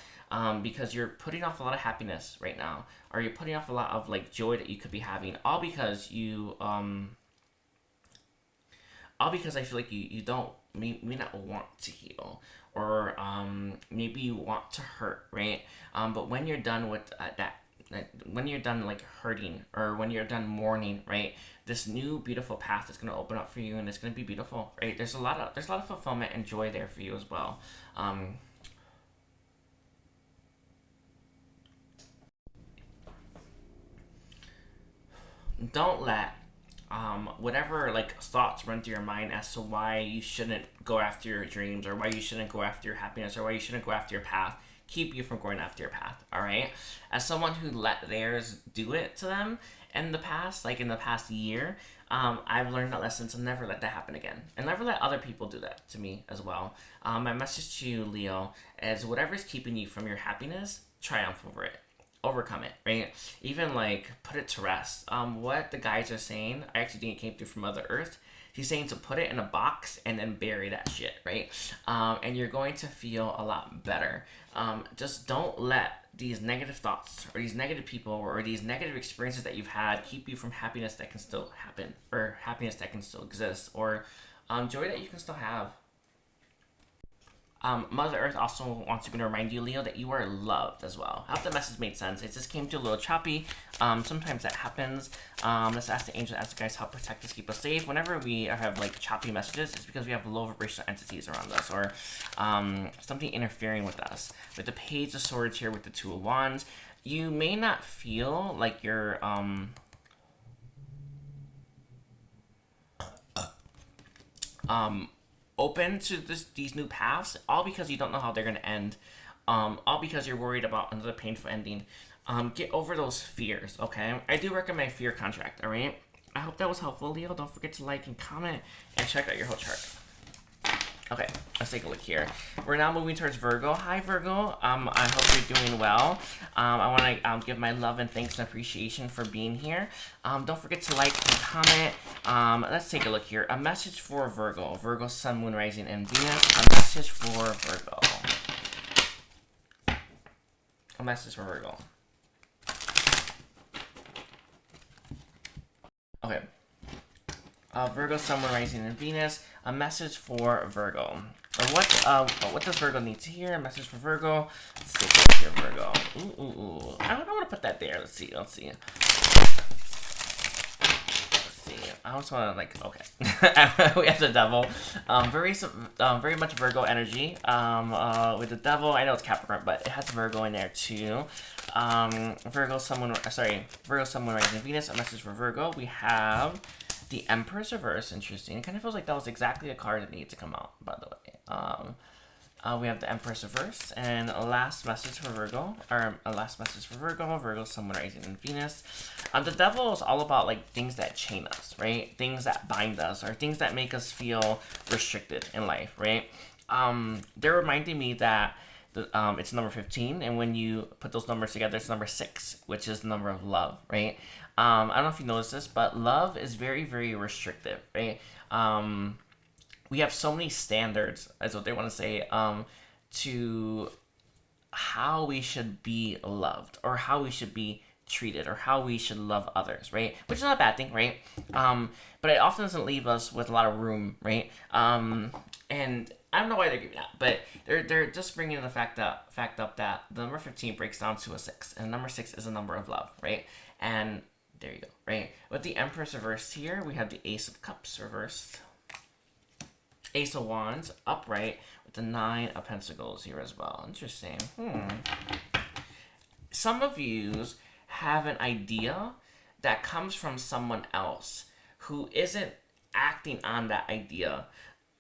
because you're putting off a lot of happiness right now, or you're putting off a lot of like joy that you could be having, all because you all because I feel like you don't may not want to heal, or maybe you want to hurt, right? But when you're done with when you're done like hurting, or when you're done mourning, right, this new beautiful path is going to open up for you, and it's going to be beautiful, right? There's a lot of fulfillment and joy there for you as well. Don't let whatever like thoughts run through your mind as to why you shouldn't go after your dreams, or why you shouldn't go after your happiness, or why you shouldn't go after your path, keep you from going after your path. All right, as someone who let theirs do it to them in the past, like in the past year, I've learned that lesson to never let that happen again, and never let other people do that to me as well. My message to you, Leo, is whatever's keeping you from your happiness, triumph over it, overcome it, right? Even like put it to rest. What the guys are saying, I actually think it came through from Mother Earth. He's saying to put it in a box and then bury that shit, right? And you're going to feel a lot better. Just don't let these negative thoughts, or these negative people, or these negative experiences that you've had keep you from happiness that can still happen, or happiness that can still exist, or joy that you can still have. Mother Earth also wants me to remind you, Leo, that you are loved as well. I hope the message made sense. It just came to a little choppy. Sometimes that happens. Let's ask the angels, ask the guys, help protect us, keep us safe. Whenever we have like choppy messages, it's because we have low vibrational entities around us, or something interfering with us. With the Page of Swords here, with the Two of Wands, you may not feel like you're open to these new paths, all because you don't know how they're going to end, all because you're worried about another painful ending. Get over those fears, okay? I do recommend Fear Contract, all right? I hope that was helpful, Leo. Don't forget to like and comment, and check out your whole chart. Okay, let's take a look here. We're now moving towards Virgo. Hi, Virgo. I hope you're doing well. I want to give my love and thanks and appreciation for being here. Don't forget to like and comment. Let's take a look here. A message for Virgo. Virgo, Sun, Moon, Rising, and Venus. A message for Virgo. A message for Virgo. Okay. Virgo, Sun, Moon, Rising, and Venus. A message for Virgo. What does Virgo need to hear? A message for Virgo. Let's take a look here, Virgo. Ooh. I don't want to put that there. Let's see. I also want to like, okay. We have the Devil. Very much Virgo energy. With the Devil, I know it's Capricorn, but it has Virgo in there too. Virgo, Sun, Rising, Venus. A message for Virgo. We have the Empress reverse. Interesting. It kind of feels like that was exactly a card that needed to come out, by the way. We have the Empress reverse, and a last message for Virgo, Virgo, Sun, Rising, and Venus. The Devil is all about like things that chain us, right? Things that bind us, or things that make us feel restricted in life, right? They're reminding me that it's number 15, and when you put those numbers together, it's number 6, which is the number of love, right? I don't know if you noticed this, but love is very, very restrictive, right? We have so many standards, is what they want to say, to how we should be loved, or how we should be treated, or how we should love others, right? Which is not a bad thing, right? But it often doesn't leave us with a lot of room, right? And I don't know why they're giving that, but they're just bringing the fact up that the number 15 breaks down to a 6, and number 6 is a number of love, right? And there you go, right? With the Empress reversed here, we have the Ace of Cups reversed, Ace of Wands upright, with the 9 of Pentacles here as well. Interesting. Some of you have an idea that comes from someone else who isn't acting on that idea,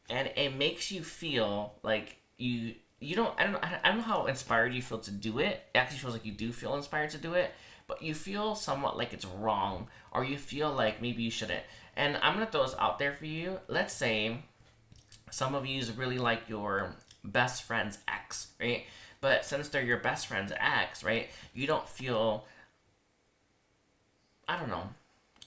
and it makes you feel like you don't. I don't know how inspired you feel to do it. It actually feels like you do feel inspired to do it, but you feel somewhat like it's wrong, or you feel like maybe you shouldn't. And I'm gonna throw this out there for you. Let's say some of you really like your best friend's ex, right? But since they're your best friend's ex, right, you don't feel, I don't know,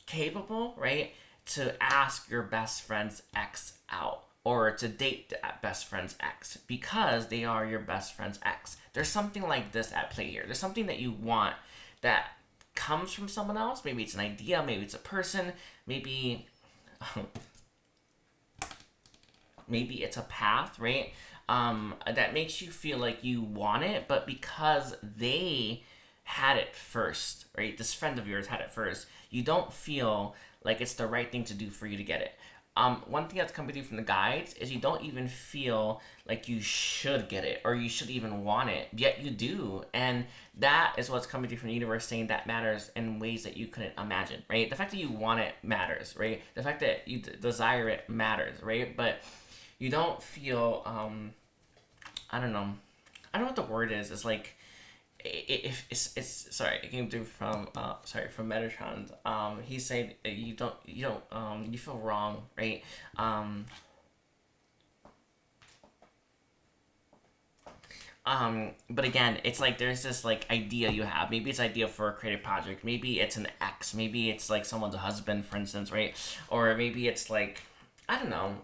capable, right, to ask your best friend's ex out, or to date that best friend's ex, because they are your best friend's ex. There's something like this at play here. There's something that you want that comes from someone else. Maybe it's an idea, maybe it's a person, maybe maybe it's a path, right? That makes you feel like you want it, but because they had it first, right? This friend of yours had it first. You don't feel like it's the right thing to do for you to get it. One thing that's coming through from the guides is you don't even feel like you should get it or you should even want it, yet you do. And that is what's coming through from the universe saying that matters in ways that you couldn't imagine, right? The fact that you want it matters, right? The fact that you desire it matters, right? But you don't feel, I don't know. I don't know what the word is. It's like, if it's sorry, it came through from from Metatron. He said you feel wrong, right? But again, it's like there's this like idea you have. Maybe it's idea for a creative project. Maybe it's an ex. Maybe it's like someone's husband, for instance, right? Or maybe it's like I don't know.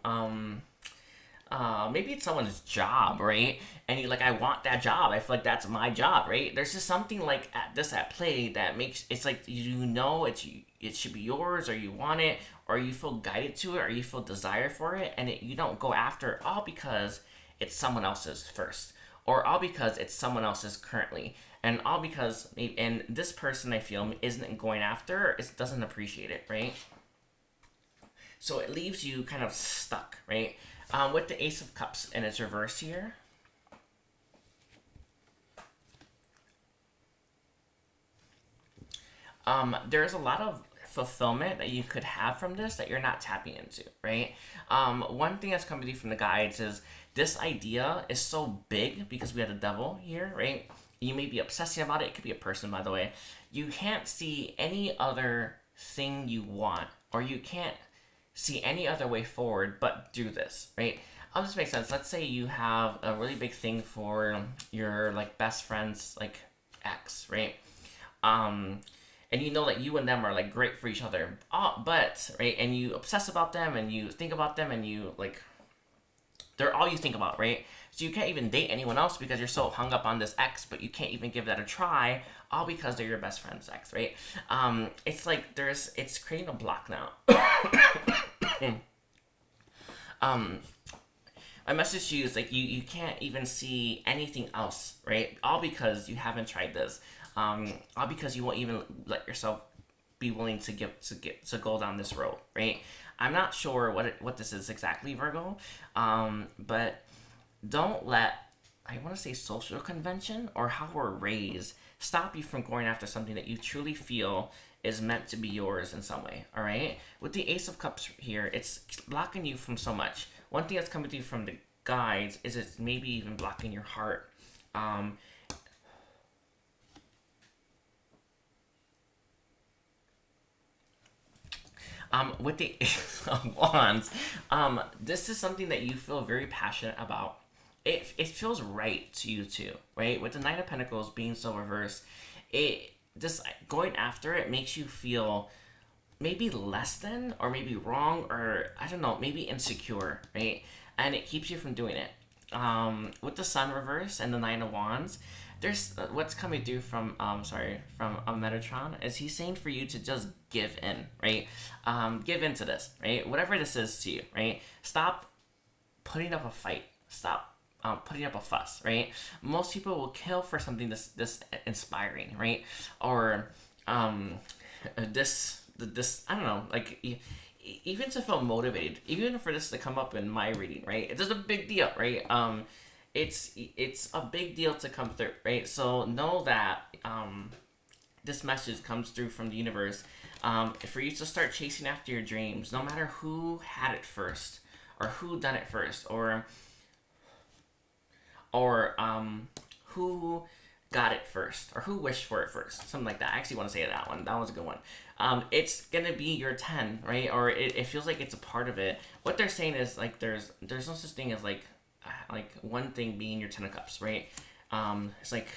Maybe it's someone's job, right? And you're like, I want that job. I feel like that's my job, right? There's just something like at play that makes it's like it should be yours, or you want it, or you feel guided to it, or you feel desire for it, and you don't go after it all because it's someone else's first, or all because it's someone else's currently, and all because and this person I feel isn't going after, it doesn't appreciate it, right? So it leaves you kind of stuck, right? With the Ace of Cups in its reverse here. There's a lot of fulfillment that you could have from this that you're not tapping into, right? One thing that's coming to you from the guides is this idea is so big because we have the devil here, right? You may be obsessing about it. It could be a person, by the way. You can't see any other thing you want, or you can't see any other way forward but do this, right? I'll just make sense. Let's say you have a really big thing for your like best friend's like ex, right? And you know that you and them are like great for each other, but right, and you obsess about them and you think about them and you like they're all you think about, right? So you can't even date anyone else because you're so hung up on this ex, but you can't even give that a try, all because they're your best friend's ex, right? It's like it's creating a block now. My message to you is like you can't even see anything else, right? All because you haven't tried this. All because you won't even let yourself be willing to go down this road, right? I'm not sure what this is exactly, Virgo, but don't let, I want to say, social convention or how we're raised stop you from going after something that you truly feel is meant to be yours in some way, all right? With the Ace of Cups here, it's blocking you from so much. One thing that's coming to you from the guides is it's maybe even blocking your heart. With the Ace of Wands, this is something that you feel very passionate about. It feels right to you too, right? With the Knight of Pentacles being so reversed, it just going after it makes you feel maybe less than, or maybe wrong, or I don't know, maybe insecure, right? And it keeps you from doing it. With the Sun reverse and the Nine of Wands, there's what's coming through from Metatron is he's saying for you to just give in, right? Give in to this, right? Whatever this is to you, right? Stop putting up a fight. Stop putting up a fuss, right? Most people will kill for something this inspiring, right? Or this I don't know, like even to feel motivated, even for this to come up in my reading, right? It's just a big deal, right? It's a big deal to come through, right? So know that this message comes through from the universe for you to start chasing after your dreams, no matter who had it first, or who done it first, or who got it first, or who wished for it first, something like that. I actually want to say that one. That was a good one. It's gonna be your 10, right? Or it feels like it's a part of it. What they're saying is like there's no such thing as like one thing being your 10 of cups, right? It's like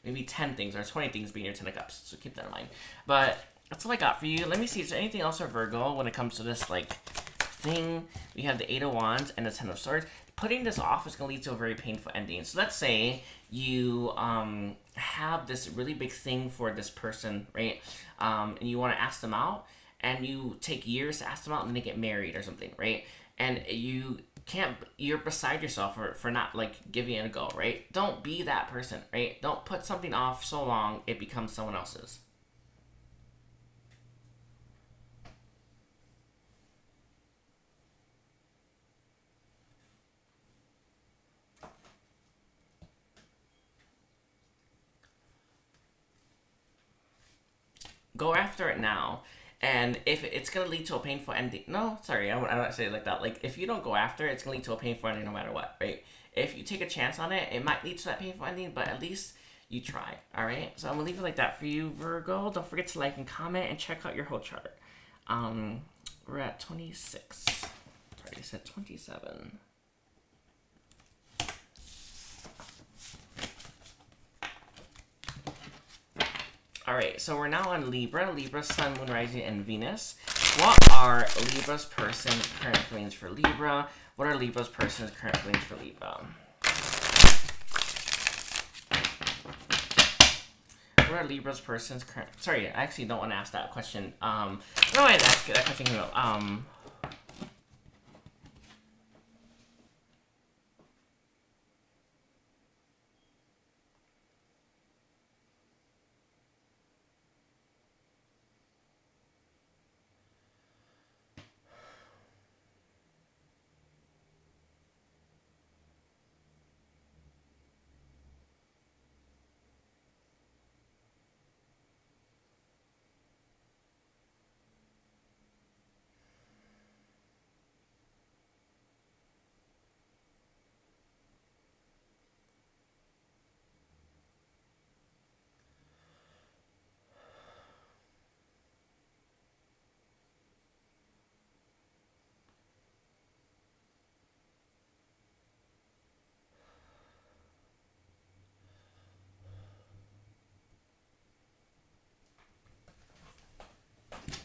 maybe 10 things or 20 things being your 10 of cups. So keep that in mind. But that's all I got for you. Let me see. Is there anything else for Virgo when it comes to this like thing? We have the 8 of Wands and the 10 of Swords. Putting this off is going to lead to a very painful ending. So let's say you have this really big thing for this person, right? And you want to ask them out, and you take years to ask them out, and then they get married or something, right? and you're beside yourself for not like giving it a go, right? Don't be that person, right? Don't put something off so long it becomes someone else's. Go after it now. And if it's gonna lead to a painful ending, no, sorry, I don't say it like that. Like, if you don't go after it, it's gonna lead to a painful ending no matter what, right? If you take a chance on it, it might lead to that painful ending, but at least you try, all right? So I'm gonna leave it like that for you, Virgo. Don't forget to like and comment and check out your whole chart. We're at 26. Sorry, I said 27. Alright, so we're now on Libra. Libra, Sun, Moon, Rising, and Venus. What are Libra's person's current feelings for Libra? What are Libra's person's current feelings for Libra? What are Libra's person's current... Sorry, I actually don't want to ask that question. I don't want to ask that question.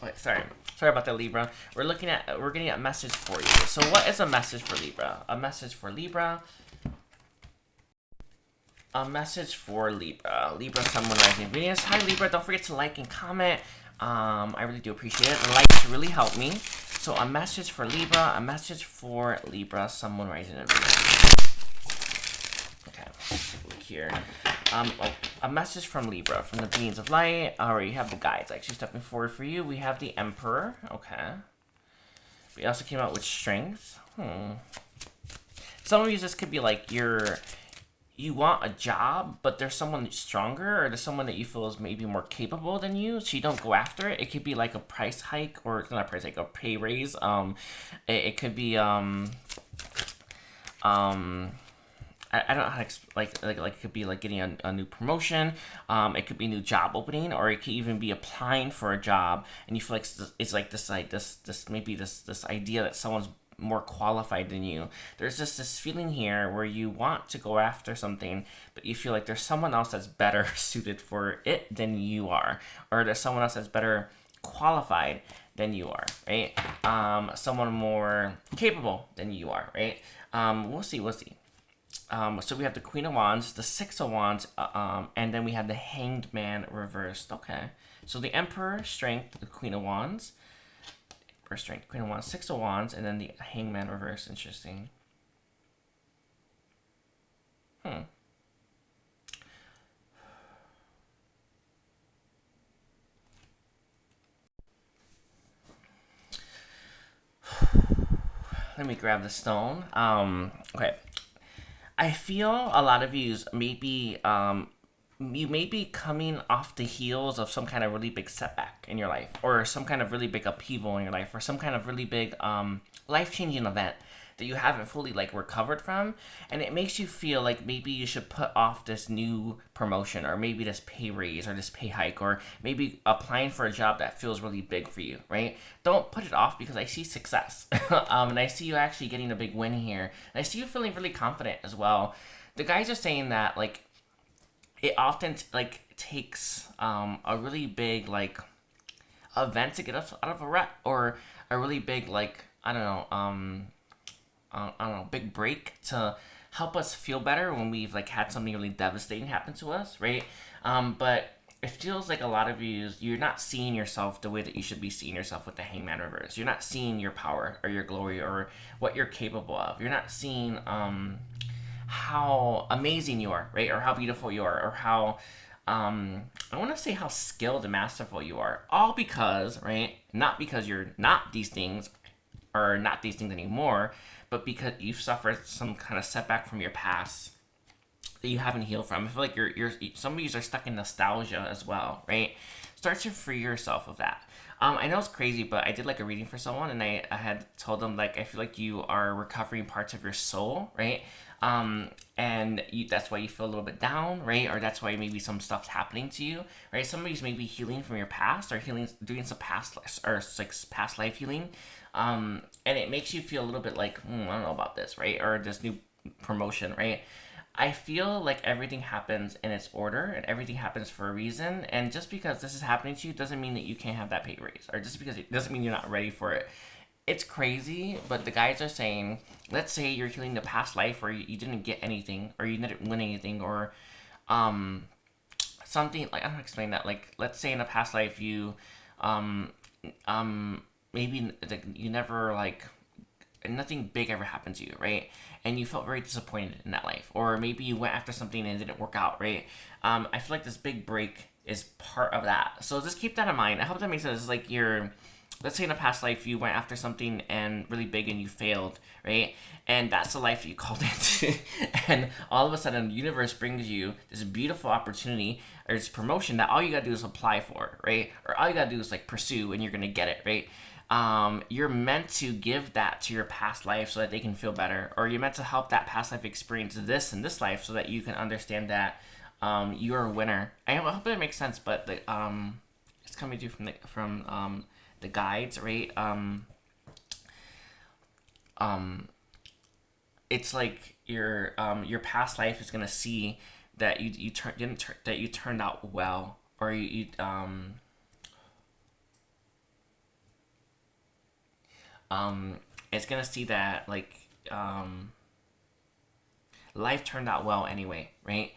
Wait, sorry about that, Libra. We're getting a message for you. So what is a message for Libra? A message for Libra. A message for Libra. Libra, Sun, Moon, Rising, Venus. Hi, Libra. Don't forget to like and comment. I really do appreciate it. The likes really help me. So a message for Libra. A message for Libra, Sun, Moon, Rising, and Venus. Okay, look here. A message from Libra, from the beings of light. I already have the guides actually stepping forward for you. We have the Emperor. Okay. We also came out with strength. Some of you, this could be like you want a job, but there's someone stronger, or there's someone that you feel is maybe more capable than you, so you don't go after it. It could be like a price hike, or it's not a price hike, a pay raise. It could be I don't know how to like it could be like getting a new promotion. It could be a new job opening, or it could even be applying for a job, and you feel like it's like this idea that someone's more qualified than you. There's just this feeling here where you want to go after something, but you feel like there's someone else that's better suited for it than you are, or there's someone else that's better qualified than you are, right? Someone more capable than you are, right? We'll see. So we have the Queen of Wands, the Six of Wands, and then we have the Hanged Man reversed. Okay. So the Emperor, Strength, the Queen of Wands. Emperor, Strength, Queen of Wands, Six of Wands, and then the Hanged Man reversed. Interesting. Let me grab the stone. Okay. I feel a lot of you maybe you may be coming off the heels of some kind of really big setback in your life, or some kind of really big upheaval in your life, or some kind of really big life-changing event that you haven't fully like recovered from, and it makes you feel like maybe you should put off this new promotion, or maybe this pay raise, or this pay hike, or maybe applying for a job that feels really big for you, right? Don't put it off, because I see success. And I see you actually getting a big win here, and I see you feeling really confident as well. The guys are saying that like it often takes a really big like event to get us out of a rut, or a really big like I don't know, big break to help us feel better when we've like had something really devastating happen to us, right? But it feels like a lot of you're not seeing yourself the way that you should be seeing yourself with the Hangman reverse. You're not seeing your power or your glory or what you're capable of. You're not seeing how amazing you are, right? Or how beautiful you are, or how I want to say how skilled and masterful you are. All because, right? Not because you're not these things or not these things anymore, but because you've suffered some kind of setback from your past that you haven't healed from. I feel like some of you are stuck in nostalgia as well, right? Start to free yourself of that. I know it's crazy, but I did like a reading for someone, and I had told them, like, I feel like you are recovering parts of your soul, right? That's why you feel a little bit down, right? Or that's why maybe some stuff's happening to you, right? Somebody's maybe healing from your past, or doing some past life healing, and it makes you feel a little bit like, I don't know about this, right? Or this new promotion, right? I feel like everything happens in its order and everything happens for a reason. And just because this is happening to you doesn't mean that you can't have that pay raise, or just because it doesn't mean you're not ready for it. It's crazy, but the guys are saying, let's say you're healing the past life where you didn't get anything, or you didn't win anything, or something like, I don't know, explain that. Like, let's say in a past life you maybe you never, like, nothing big ever happened to you, right? And you felt very disappointed in that life, or maybe you went after something and it didn't work out, right? I feel like this big break is part of that. So just keep that in mind. I hope that makes sense. It's like let's say in a past life you went after something and really big and you failed, right? And that's the life that you called into. And all of a sudden the universe brings you this beautiful opportunity or this promotion that all you gotta do is apply for, right? Or all you gotta do is like pursue, and you're gonna get it, right? You're meant to give that to your past life so that they can feel better, or you're meant to help that past life experience this in this life so that you can understand that you're a winner. I hope that makes sense, but it's coming to you from the guides, right? It's like your past life is gonna see that you turned out well, or it's gonna see that, like, life turned out well anyway, right?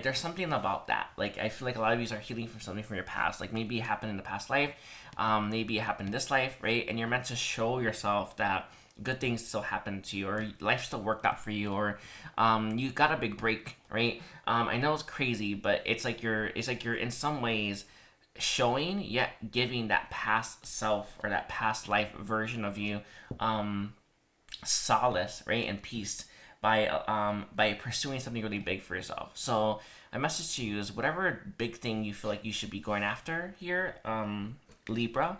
There's something about that. Like, I feel like a lot of you are healing from something from your past. Like, maybe it happened in the past life, maybe it happened in this life, right? And you're meant to show yourself that good things still happen to you, or life still worked out for you, or you got a big break, right? I know it's crazy, but it's like you're in some ways showing yet giving that past self or that past life version of you solace, right, and peace by pursuing something really big for yourself. So my message to you is, whatever big thing you feel like you should be going after here, Libra,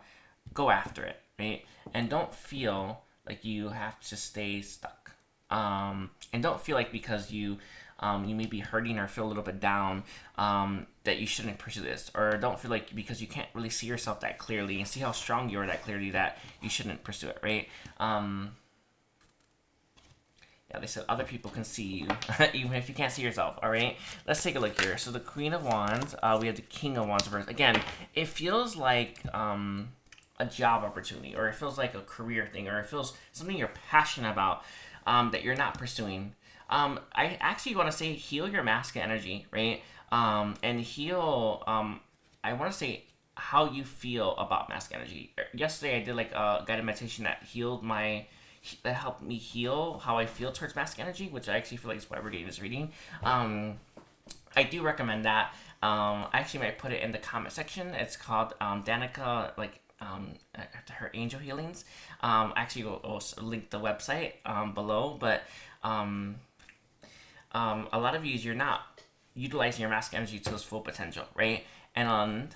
go after it, right? And don't feel like you have to stay stuck, and don't feel like because you may be hurting or feel a little bit down, that you shouldn't pursue this, or don't feel like because you can't really see yourself that clearly and see how strong you are that clearly that you shouldn't pursue it, right? Yeah, they said other people can see you even if you can't see yourself. All right, let's take a look here. So the Queen of Wands, we have the King of Wands reverse. Again, it feels like a job opportunity, or it feels like a career thing, or it feels something you're passionate about, that you're not pursuing. I actually want to say heal your masculine energy, right? And heal, I want to say how you feel about masculine energy. Yesterday I did like a guided meditation that helped me heal how I feel towards masculine energy, which I actually feel like is why we're getting this reading. I do recommend that. I actually might put it in the comment section. It's called Danica, like, her angel healings. Actually, we'll link the website below, but a lot of you're not utilizing your masculine energy to its full potential, right? And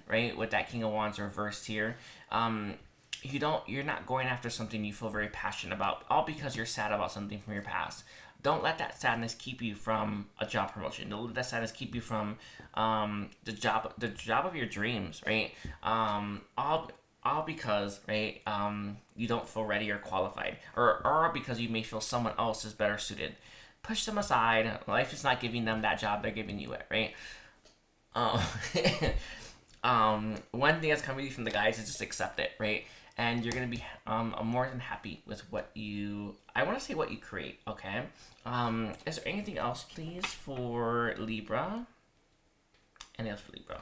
right, with that King of Wands reversed here, you're not going after something you feel very passionate about, all because you're sad about something from your past. Don't let that sadness keep you from a job promotion. Don't let that sadness keep you from the job of your dreams, right? All because, right, you don't feel ready or qualified, or because you may feel someone else is better suited. Push them aside. Life is not giving them that job; they're giving you it, right? One thing that's coming from the guys is just accept it, right? And you're gonna be more than happy with what you create. Okay. Is there anything else, please, for Libra Anything else for Libra?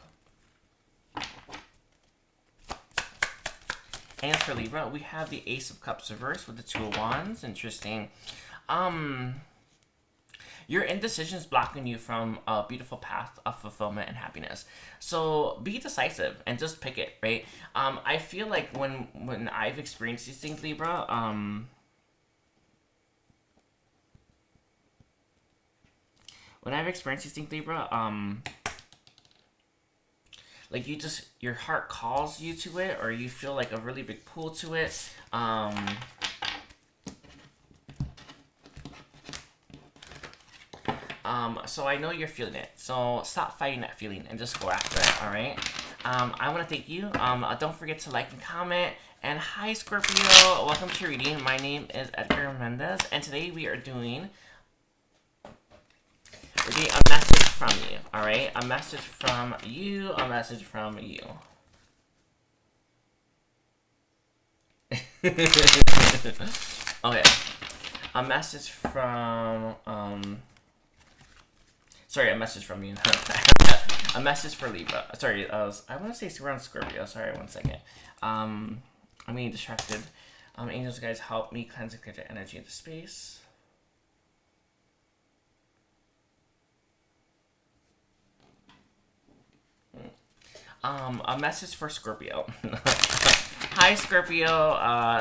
And for Libra, we have the Ace of Cups reversed with the Two of Wands. Interesting. Your indecision is blocking you from a beautiful path of fulfillment and happiness. So be decisive and just pick it, right? I feel like when I've experienced these things, Libra, like your heart calls you to it, or you feel like a really big pull to it. So I know you're feeling it. So stop fighting that feeling and just go after it, all right? I want to thank you. Don't forget to like and comment. And hi, Scorpio. Welcome to your reading. My name is Edgar Mendez, and today we are doing a message from you, all right? A message from you, a message from you. Okay. A message from, sorry, a message from you. A message for Libra. Sorry, I want to say we're on Scorpio. Sorry, 1 second. I'm getting distracted. Angels, guys, help me cleanse and clear the energy of the space. A message for Scorpio. Hi, Scorpio.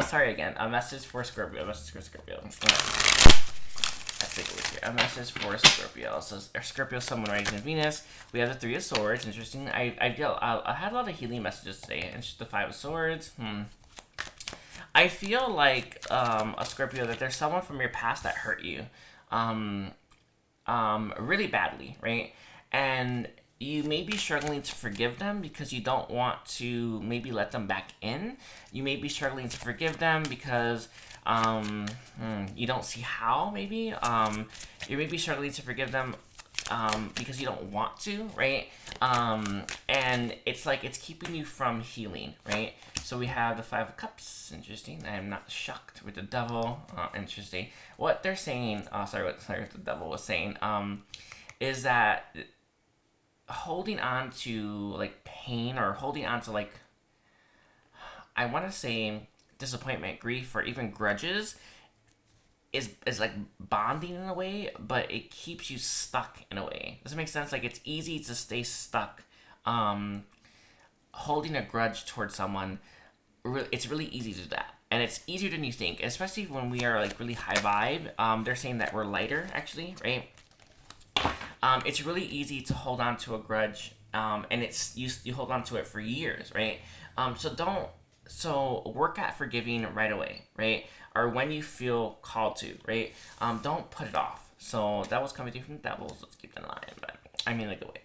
Sorry again. A message for Scorpio. A message for Scorpio. Let's take a look here. A message for Scorpio. So, Scorpio, someone rising in Venus. We have the Three of Swords. Interesting. I had a lot of healing messages today. And the Five of Swords. I feel like a Scorpio, that there's someone from your past that hurt you, really badly, right? And you may be struggling to forgive them because you don't want to maybe let them back in. You may be struggling to forgive them because you don't see how, maybe. You may be struggling to forgive them because you don't want to, right? And it's like it's keeping you from healing, right? So we have the Five of Cups. Interesting. I am not shocked with the Devil. Interesting. What they're saying, what the Devil was saying, is that holding on to like pain, or holding on to like, I want to say disappointment, grief, or even grudges is like bonding in a way, but it keeps you stuck in a way. Does it make sense? Like, it's easy to stay stuck holding a grudge towards someone. It's really easy to do that, and it's easier than you think, especially when we are like really high vibe. They're saying that we're lighter, actually, right? It's really easy to hold on to a grudge, and it's you hold on to it for years, right? So work at forgiving right away, right? Or when you feel called to, right? Don't put it off. So that was coming through from the Devils. Let's keep that in line, but I mean like the way.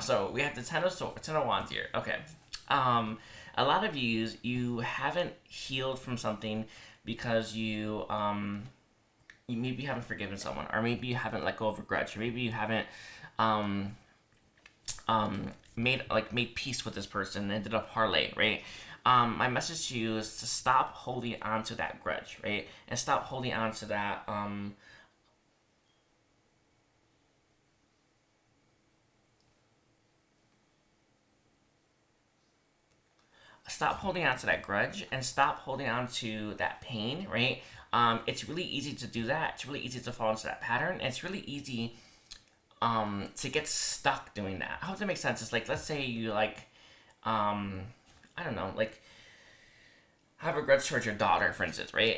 So we have the Ten of Wands here. Okay. A lot of you haven't healed from something because you maybe haven't forgiven someone, or maybe you haven't let go of a grudge, or maybe you haven't made peace with this person and ended up parlay, right? My message to you is to stop holding on to that grudge, right? And stop holding on to that stop holding on to that grudge, and stop holding on to that pain, right? It's really easy to do that. It's really easy to fall into that pattern, and it's really easy to get stuck doing that. I hope that makes sense. It's like, let's say you like, I don't know, like, have a grudge towards your daughter, for instance, right?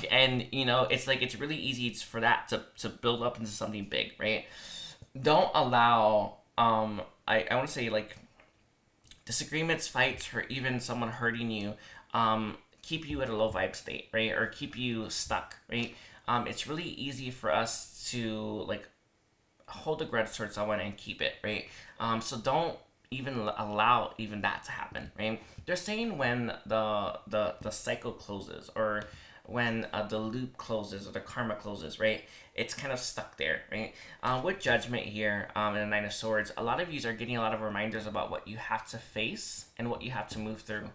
And you know, it's like, it's really easy for that to build up into something big, right? Don't allow, I want to say, like, disagreements, fights, or even someone hurting you, keep you at a low vibe state, right? Or keep you stuck, right? It's really easy for us to like hold a grudge towards someone and keep it, right? So don't even allow even that to happen, right? They're saying when the cycle closes, or when the loop closes, or the karma closes, right? It's kind of stuck there, right? With Judgment here, in the Nine of Swords, a lot of you are getting a lot of reminders about what you have to face and what you have to move through.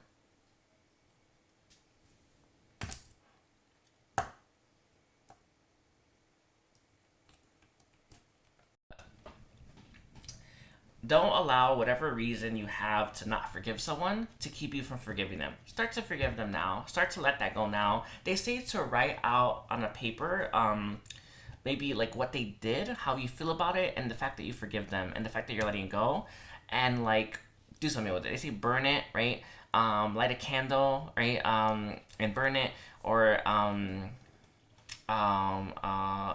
don't allow whatever reason you have to not forgive someone to keep you from forgiving them. Start to forgive them now. Start to let that go now. They say to write out on a paper, maybe like what they did, how you feel about it, and the fact that you forgive them, and the fact that you're letting it go, and like do something with it. They say burn it, right? Light a candle, right? And burn it, or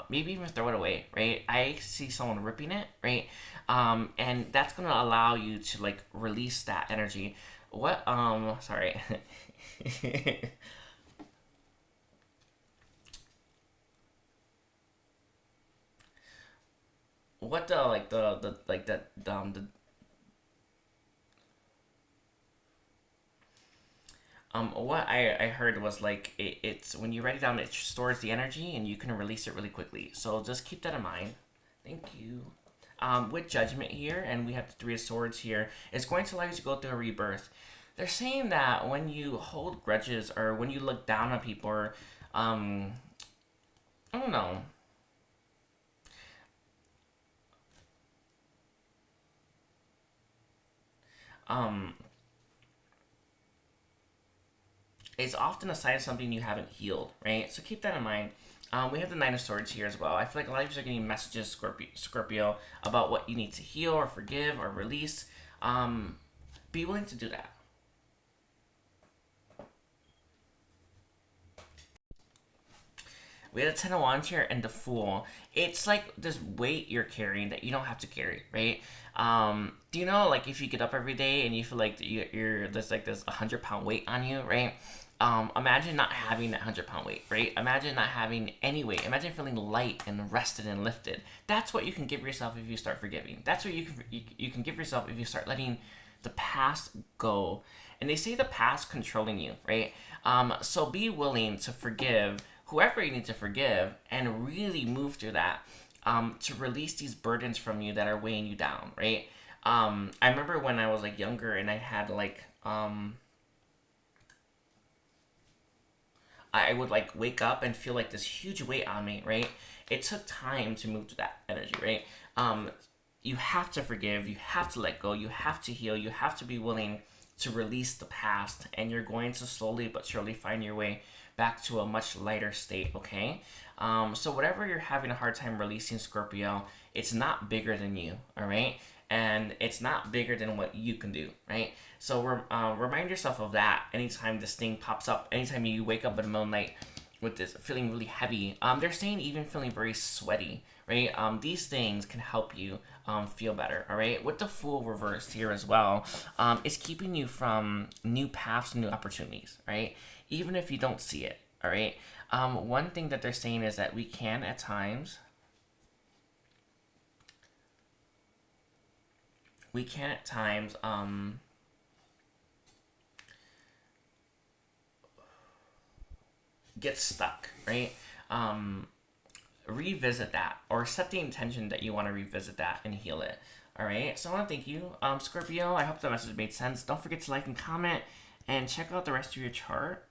maybe even throw it away, right? I see someone ripping it, right? And that's gonna allow you to like release that energy. What? Sorry. What the like the like the what I heard was like it's when you write it down, it stores the energy and you can release it really quickly. So just keep that in mind. Thank you. With judgment here, and we have the Three of Swords here, it's going to allow you to go through a rebirth. They're saying that when you hold grudges or when you look down on people, or I don't know. Um, it's often a sign of something you haven't healed, right? So keep that in mind. We have the Nine of Swords here as well. I feel like a lot of you are getting messages, Scorpio, about what you need to heal or forgive or release. Be willing to do that. We have the Ten of Wands here and the Fool. It's like this weight you're carrying that you don't have to carry, right? Do you know, like, if you get up every day and you feel like there's like this 100-pound weight on you, right? Imagine not having that 100-pound weight, right? Imagine not having any weight. Imagine feeling light and rested and lifted. That's what you can give yourself if you start forgiving. That's what you can give yourself if you start letting the past go. And they say the past controlling you, right? So be willing to forgive whoever you need to forgive and really move through that, to release these burdens from you that are weighing you down, right? I remember when I was like younger and I had like I would like wake up and feel like this huge weight on me, right? It took time to move to that energy, right? You have to forgive, you have to let go, you have to heal, you have to be willing to release the past, and you're going to slowly but surely find your way back to a much lighter state, okay? So whatever you're having a hard time releasing, Scorpio, it's not bigger than you, all right? And it's not bigger than what you can do, right? So remind yourself of that anytime this thing pops up, anytime you wake up in the middle of the night with this feeling really heavy. They're saying even feeling very sweaty, right? These things can help you feel better, all right? With the Fool reversed here as well, it's keeping you from new paths, new opportunities, right? Even if you don't see it, all right? One thing that they're saying is that we can at times get stuck, right? Revisit that or set the intention that you want to revisit that and heal it. All right. So I want to thank you, Scorpio. I hope the message made sense. Don't forget to like and comment and check out the rest of your chart.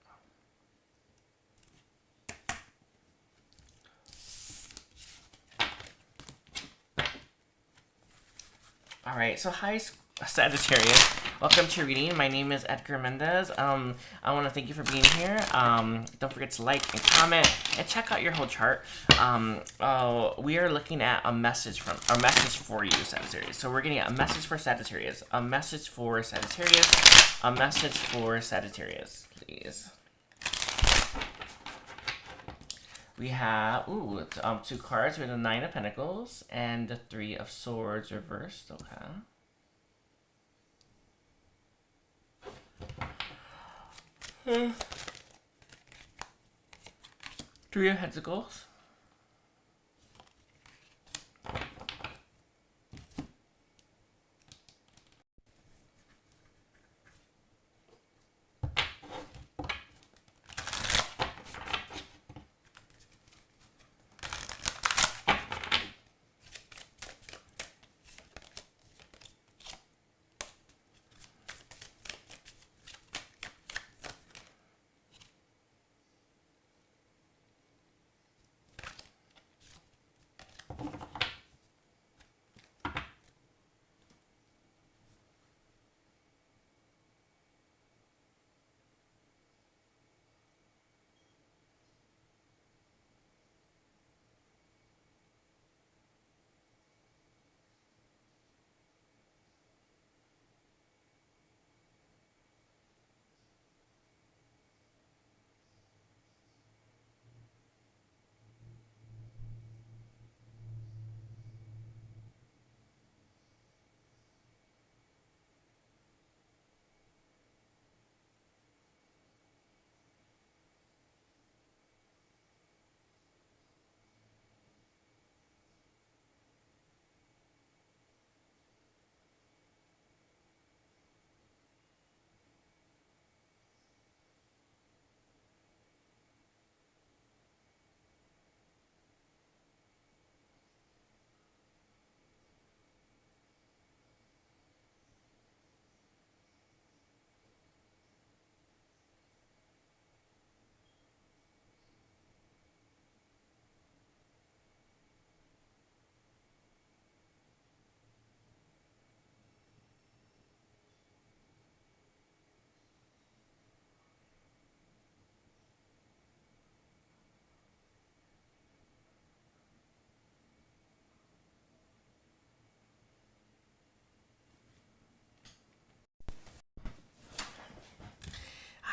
All right. So hi, Sagittarius. Welcome to your reading. My name is Edgar Mendez. I want to thank you for being here. Don't forget to like and comment and check out your whole chart. We are looking at a message for you, Sagittarius. So we're getting a message for Sagittarius, a message for Sagittarius, a message for Sagittarius, please. We have two cards. We have the Nine of Pentacles and the Three of Swords reversed. Okay. Three of Pentacles.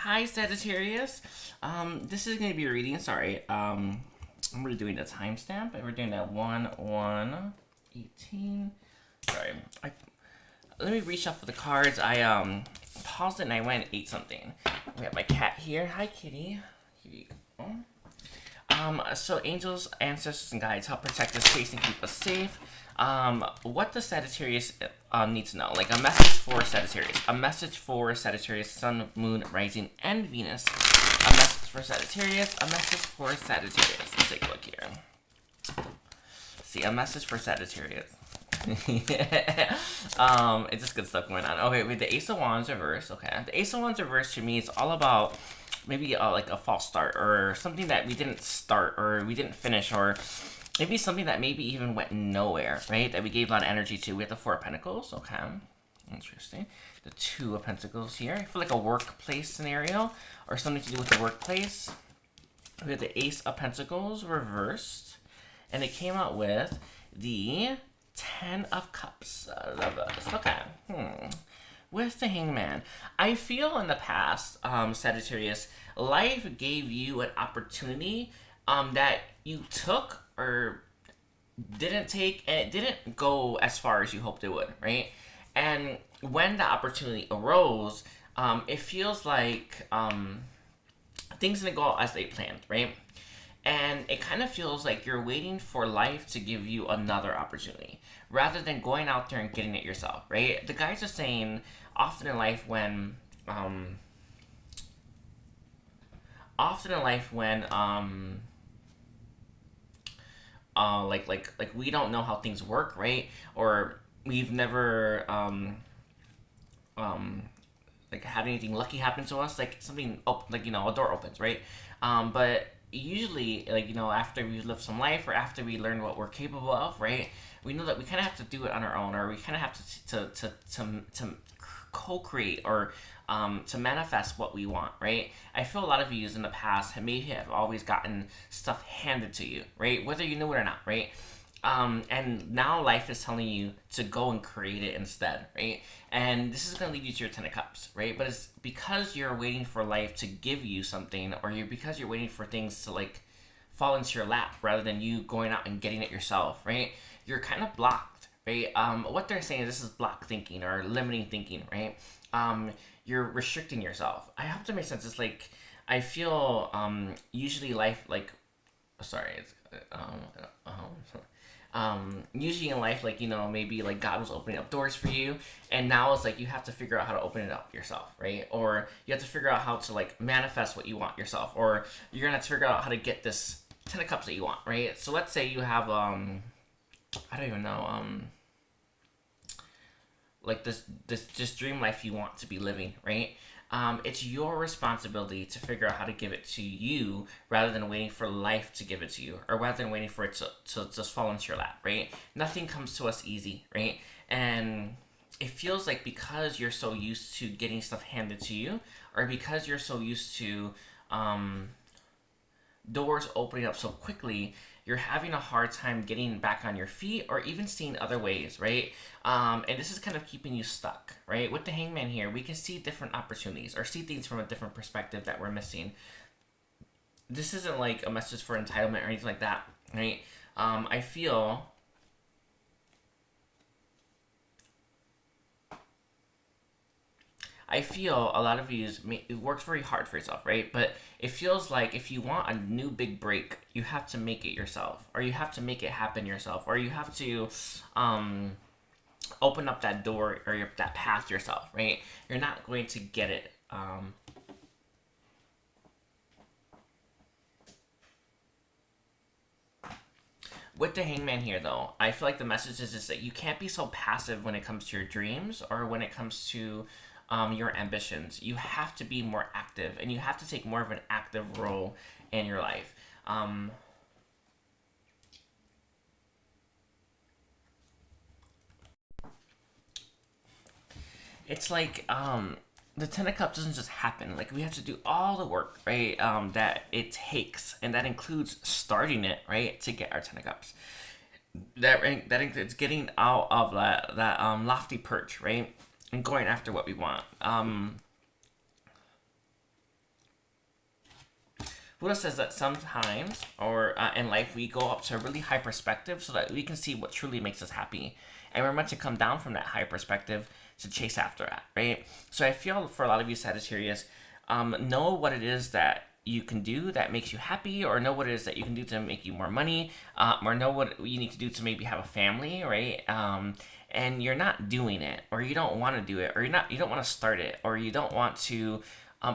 Hi, Sagittarius. This is going to be a reading. Sorry. I'm really doing the timestamp, and we're doing that 1/1/18. Sorry. Let me reach out for the cards. I paused it and I went and ate something. We have my cat here. Hi, kitty. Here you go. So angels, ancestors, and guides help protect us, space, and keep us safe. What does Sagittarius need to know? Like a message for Sagittarius. A message for Sagittarius, Sun, Moon, Rising, and Venus. A message for Sagittarius. A message for Sagittarius. Let's take a look here. See, a message for Sagittarius. It's just good stuff going on. Okay, with the Ace of Wands reverse. Okay, the Ace of Wands reverse to me is all about maybe like a false start or something that we didn't start or we didn't finish, or maybe something that maybe even went nowhere, right? That we gave a lot of energy to. We have the Four of Pentacles. Okay, interesting. The Two of Pentacles here. I feel like a workplace scenario or something to do with the workplace. We have the Ace of Pentacles reversed, and it came out with the Ten of Cups. I love this. Okay. With the Hangman, I feel in the past, Sagittarius, life gave you an opportunity that you took or didn't take, and it didn't go as far as you hoped it would, right? And when the opportunity arose, it feels like things didn't go as they planned, right? And it kind of feels like you're waiting for life to give you another opportunity rather than going out there and getting it yourself, right? The guys are saying often in life when like we don't know how things work, right? Or we've never like had anything lucky happen to us, like something like, you know, a door opens, right? But usually, like, you know, after we live some life or after we learn what we're capable of, right, we know that we kind of have to do it on our own, or we kind of have to co-create or to manifest what we want, right? I feel a lot of you in the past have always gotten stuff handed to you, right? Whether you knew it or not, right? And now life is telling you to go and create it instead, right? And this is going to lead you to your Ten of Cups, right? But it's because you're waiting for life to give you something, or because you're waiting for things to like fall into your lap rather than you going out and getting it yourself, right? You're kind of blocked, right? What they're saying is this is block thinking or limiting thinking, right? You're restricting yourself. I hope that makes sense. It's like, I feel usually life, like, sorry, it's, usually in life, like, you know, maybe like God was opening up doors for you, and now it's like you have to figure out how to open it up yourself, right? Or you have to figure out how to like manifest what you want yourself, or you're gonna have to figure out how to get this Ten of Cups that you want, right? So let's say you have I don't even know, like this dream life you want to be living, right? It's your responsibility to figure out how to give it to you rather than waiting for life to give it to you, or rather than waiting for it to just fall into your lap, right? Nothing comes to us easy, right? And it feels like because you're so used to getting stuff handed to you, or because you're so used to doors opening up so quickly, you're having a hard time getting back on your feet or even seeing other ways, right? And this is kind of keeping you stuck, right? With the Hangman here, we can see different opportunities or see things from a different perspective that we're missing. This isn't like a message for entitlement or anything like that, right? I feel a lot of you worked very hard for yourself, right? But it feels like if you want a new big break, you have to make it yourself, or you have to make it happen yourself, or you have to open up that door or that path yourself, right? You're not going to get it. With the Hangman here, though, I feel like the message is just that you can't be so passive when it comes to your dreams or when it comes to your ambitions. You have to be more active, and you have to take more of an active role in your life. It's like the Ten of Cups doesn't just happen. Like, we have to do all the work, right? That it takes, and that includes starting it, right, to get our Ten of Cups. That includes getting out of that lofty perch, right, and going after what we want. Buddha says that sometimes, or in life, we go up to a really high perspective so that we can see what truly makes us happy. And we're meant to come down from that high perspective to chase after that, right? So I feel for a lot of you Sagittarius, know what it is that you can do that makes you happy, or know what it is that you can do to make you more money, or know what you need to do to maybe have a family, right? And you're not doing it, or you don't want to do it, or you don't want to start it, or you don't want to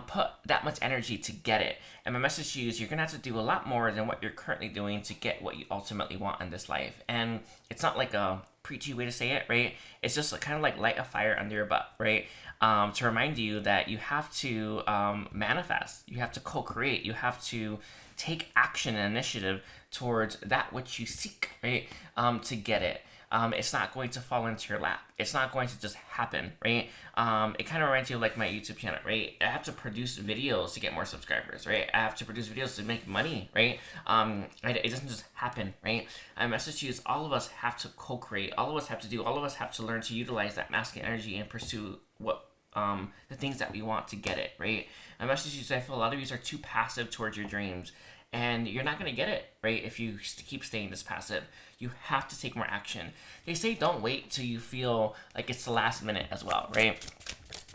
put that much energy to get it. And my message to you is you're gonna have to do a lot more than what you're currently doing to get what you ultimately want in this life. And it's not like a preachy way to say it, right? It's just kind of like light a fire under your butt, right? To remind you that you have to manifest, you have to co-create, you have to take action and initiative towards that which you seek, right? To get it. It's not going to fall into your lap. It's not going to just happen, right? It kind of reminds you of like my YouTube channel, right? I have to produce videos to get more subscribers, right? I have to produce videos to make money, right? It doesn't just happen, right? My message to you is all of us have to co-create. All of us have to do. All of us have to learn to utilize that masculine energy and pursue what the things that we want to get it, right? My message to you is I feel a lot of you are too passive towards your dreams. And you're not going to get it, right, if you keep staying this passive. You have to take more action. They say don't wait till you feel like it's the last minute as well, right?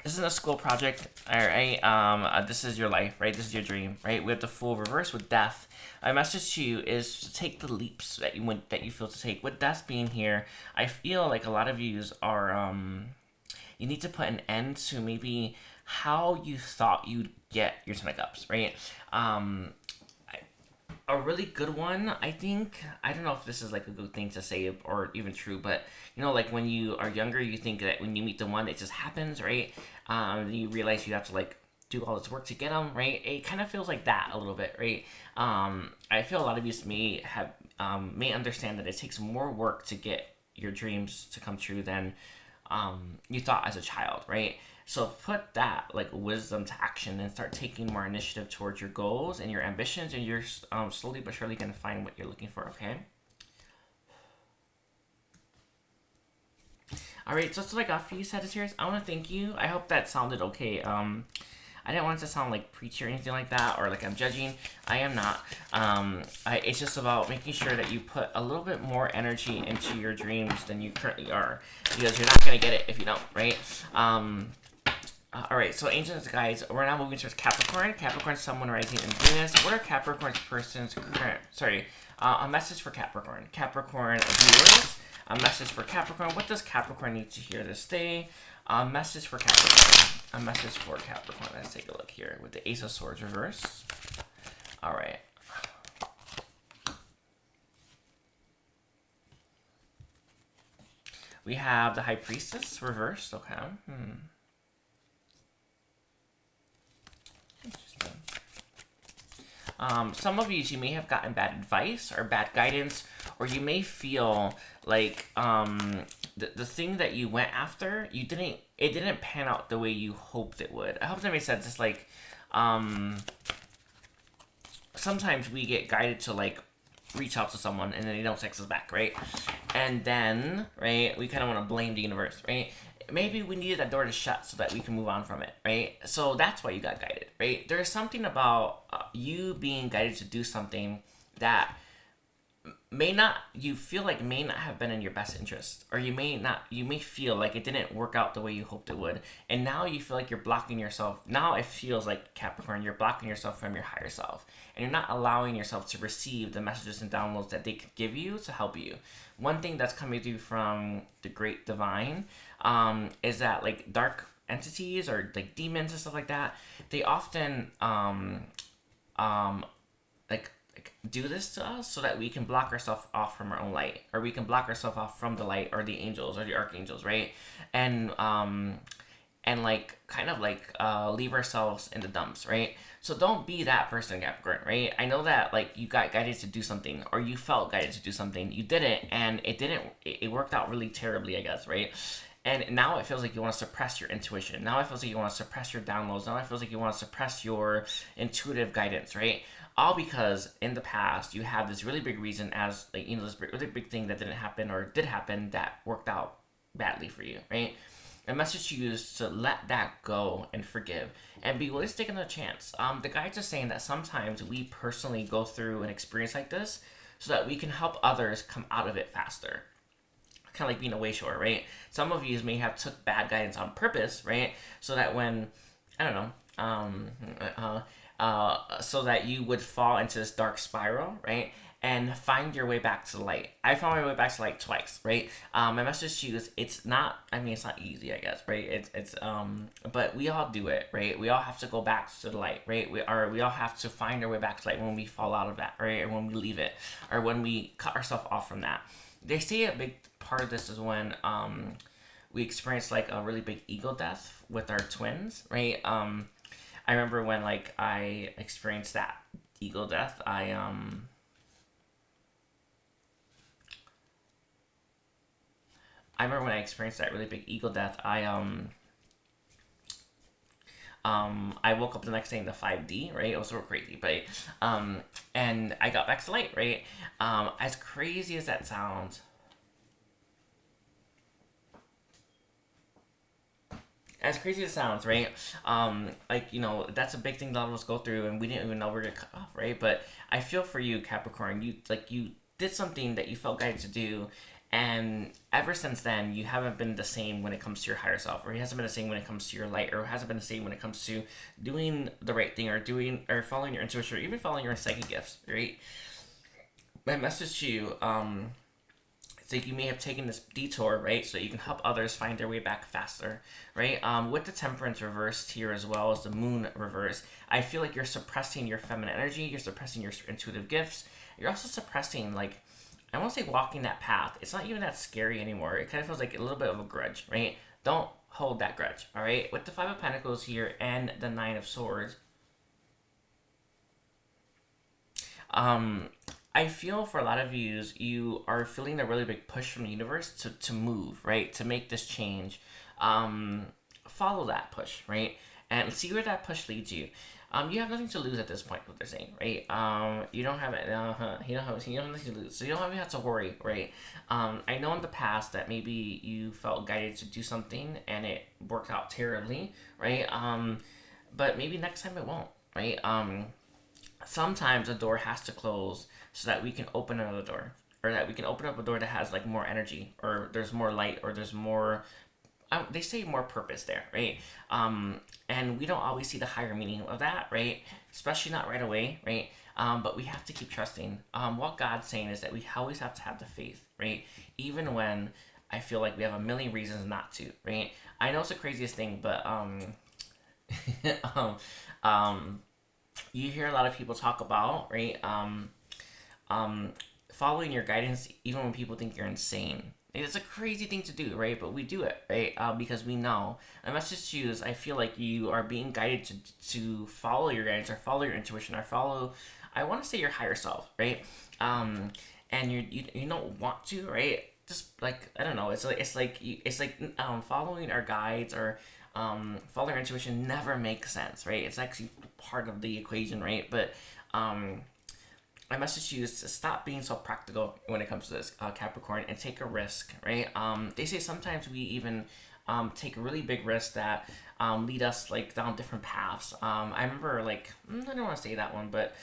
This is a school project, all right? This is your life, right? This is your dream, right? We have the Fool reverse with death. My message to you is to take the leaps that you feel to take. With death being here, I feel like a lot of yous are, you need to put an end to maybe how you thought you'd get your 10 of Cups, right? A really good one, I think, I don't know if this is like a good thing to say or even true, but you know, like when you are younger, you think that when you meet the one, it just happens, right? You realize you have to like do all this work to get them, right? It kind of feels like that a little bit, right? I feel a lot of you may understand that it takes more work to get your dreams to come true than you thought as a child, right? So put that like wisdom to action and start taking more initiative towards your goals and your ambitions, and you're slowly but surely going to find what you're looking for, okay? All right, so that's what I got for you, Sagittarius. I want to thank you. I hope that sounded okay. I didn't want it to sound like preachy or anything like that, or like I'm judging. I am not. It's just about making sure that you put a little bit more energy into your dreams than you currently are, because you're not going to get it if you don't, right? All right, so angels, guys, we're now moving towards Capricorn. Capricorn, someone rising in Venus. What are Capricorn's person's current? A message for Capricorn. Capricorn viewers. A message for Capricorn. What does Capricorn need to hear this day? A message for Capricorn. A message for Capricorn. Let's take a look here with the Ace of Swords reverse. All right. We have the High Priestess reversed. Okay. Some of you may have gotten bad advice or bad guidance, or you may feel like the thing that you went after, it didn't pan out the way you hoped it would. I hope that makes sense. It's like sometimes we get guided to like reach out to someone and then they don't text us back, right? And then, right, we kind of want to blame the universe, right? Maybe we needed that door to shut so that we can move on from it, right? So that's why you got guided, right? There's something about you being guided to do something that may not have been in your best interest, or you may feel like it didn't work out the way you hoped it would, and now you feel like you're blocking yourself. Now it feels like, Capricorn, you're blocking yourself from your higher self, and you're not allowing yourself to receive the messages and downloads that they could give you to help you. One thing that's coming through from the Great Divine is that like dark entities or like demons and stuff like that, they often do this to us so that we can block ourselves off from our own light, or we can block ourselves off from the light or the angels or the archangels, right? And leave ourselves in the dumps, right? So don't be that person, Capricorn, right? I know that like you got guided to do something, or you felt guided to do something, you didn't, and it worked out really terribly, I guess, right? And now it feels like you want to suppress your intuition. Now it feels like you want to suppress your downloads. Now it feels like you want to suppress your intuitive guidance, right? All because in the past you have this really big reason, as this really big thing that didn't happen or did happen that worked out badly for you, right? a message to you is to let that go and forgive and be willing to take another chance. The guides are saying that sometimes we personally go through an experience like this so that we can help others come out of it faster. Kind of like being a wayshore, right? Some of you may have took bad guidance on purpose, right? So that when, I don't know, so that you would fall into this dark spiral, right? And find your way back to the light. I found my way back to light twice, right? My message to you is it's not easy, I guess, right? But we all do it, right? We all have to go back to the light, right? We all have to find our way back to light when we fall out of that, right? Or when we leave it, or when we cut ourselves off from that. They say a big part of this is when we experience like a really big ego death with our twins, right? I remember when like I experienced that ego death, I remember when I experienced that really big ego death, I woke up the next day in the 5D, right? It was so crazy, but and I got back to light, right? As crazy as that sounds, right? Like, you know, that's a big thing that all of us go through, and we didn't even know we were gonna cut off, right? But I feel for you, Capricorn. You did something that you felt guided to do, and ever since then, you haven't been the same when it comes to your higher self, or it hasn't been the same when it comes to your light, or it hasn't been the same when it comes to doing the right thing, or following your intuition, or even following your psychic gifts, right? My message to you, so you may have taken this detour, right? So you can help others find their way back faster, right? With the temperance reversed here as well as the moon reversed, I feel like you're suppressing your feminine energy. You're suppressing your intuitive gifts. You're also suppressing, like, I won't say walking that path. It's not even that scary anymore. It kind of feels like a little bit of a grudge, right? Don't hold that grudge, all right? With the Five of Pentacles here and the Nine of Swords, I feel for a lot of you are feeling a really big push from the universe to move, right? To make this change. Follow that push, right? And see where that push leads you. You have nothing to lose at this point, what they're saying, right? You don't have it. You don't have nothing to lose, so you don't even have to worry, right? I know in the past that maybe you felt guided to do something and it worked out terribly, right? But maybe next time it won't, right? Sometimes a door has to close so that we can open another door, or that we can open up a door that has like more energy, or there's more light, or there's more. They say more purpose there, right? And we don't always see the higher meaning of that, right? Especially not right away, right? But we have to keep trusting. What God's saying is that we always have to have the faith, right? Even when I feel like we have a million reasons not to, right? I know it's the craziest thing, but you hear a lot of people talk about, right? Following your guidance, even when people think you're insane. It's a crazy thing to do, right? But we do it, right? Because we know. A message to you is I feel like you are being guided to follow your guidance, or follow your intuition, or follow, I want to say, your higher self, right? And you don't want to, right? Just like, I don't know. It's like following our guides, or following our intuition never makes sense, right? It's actually part of the equation, right? But my message to you is to stop being so practical when it comes to this, Capricorn, and take a risk, right? They say sometimes we even take really big risks that lead us like down different paths. I remember like, I don't want to say that one, but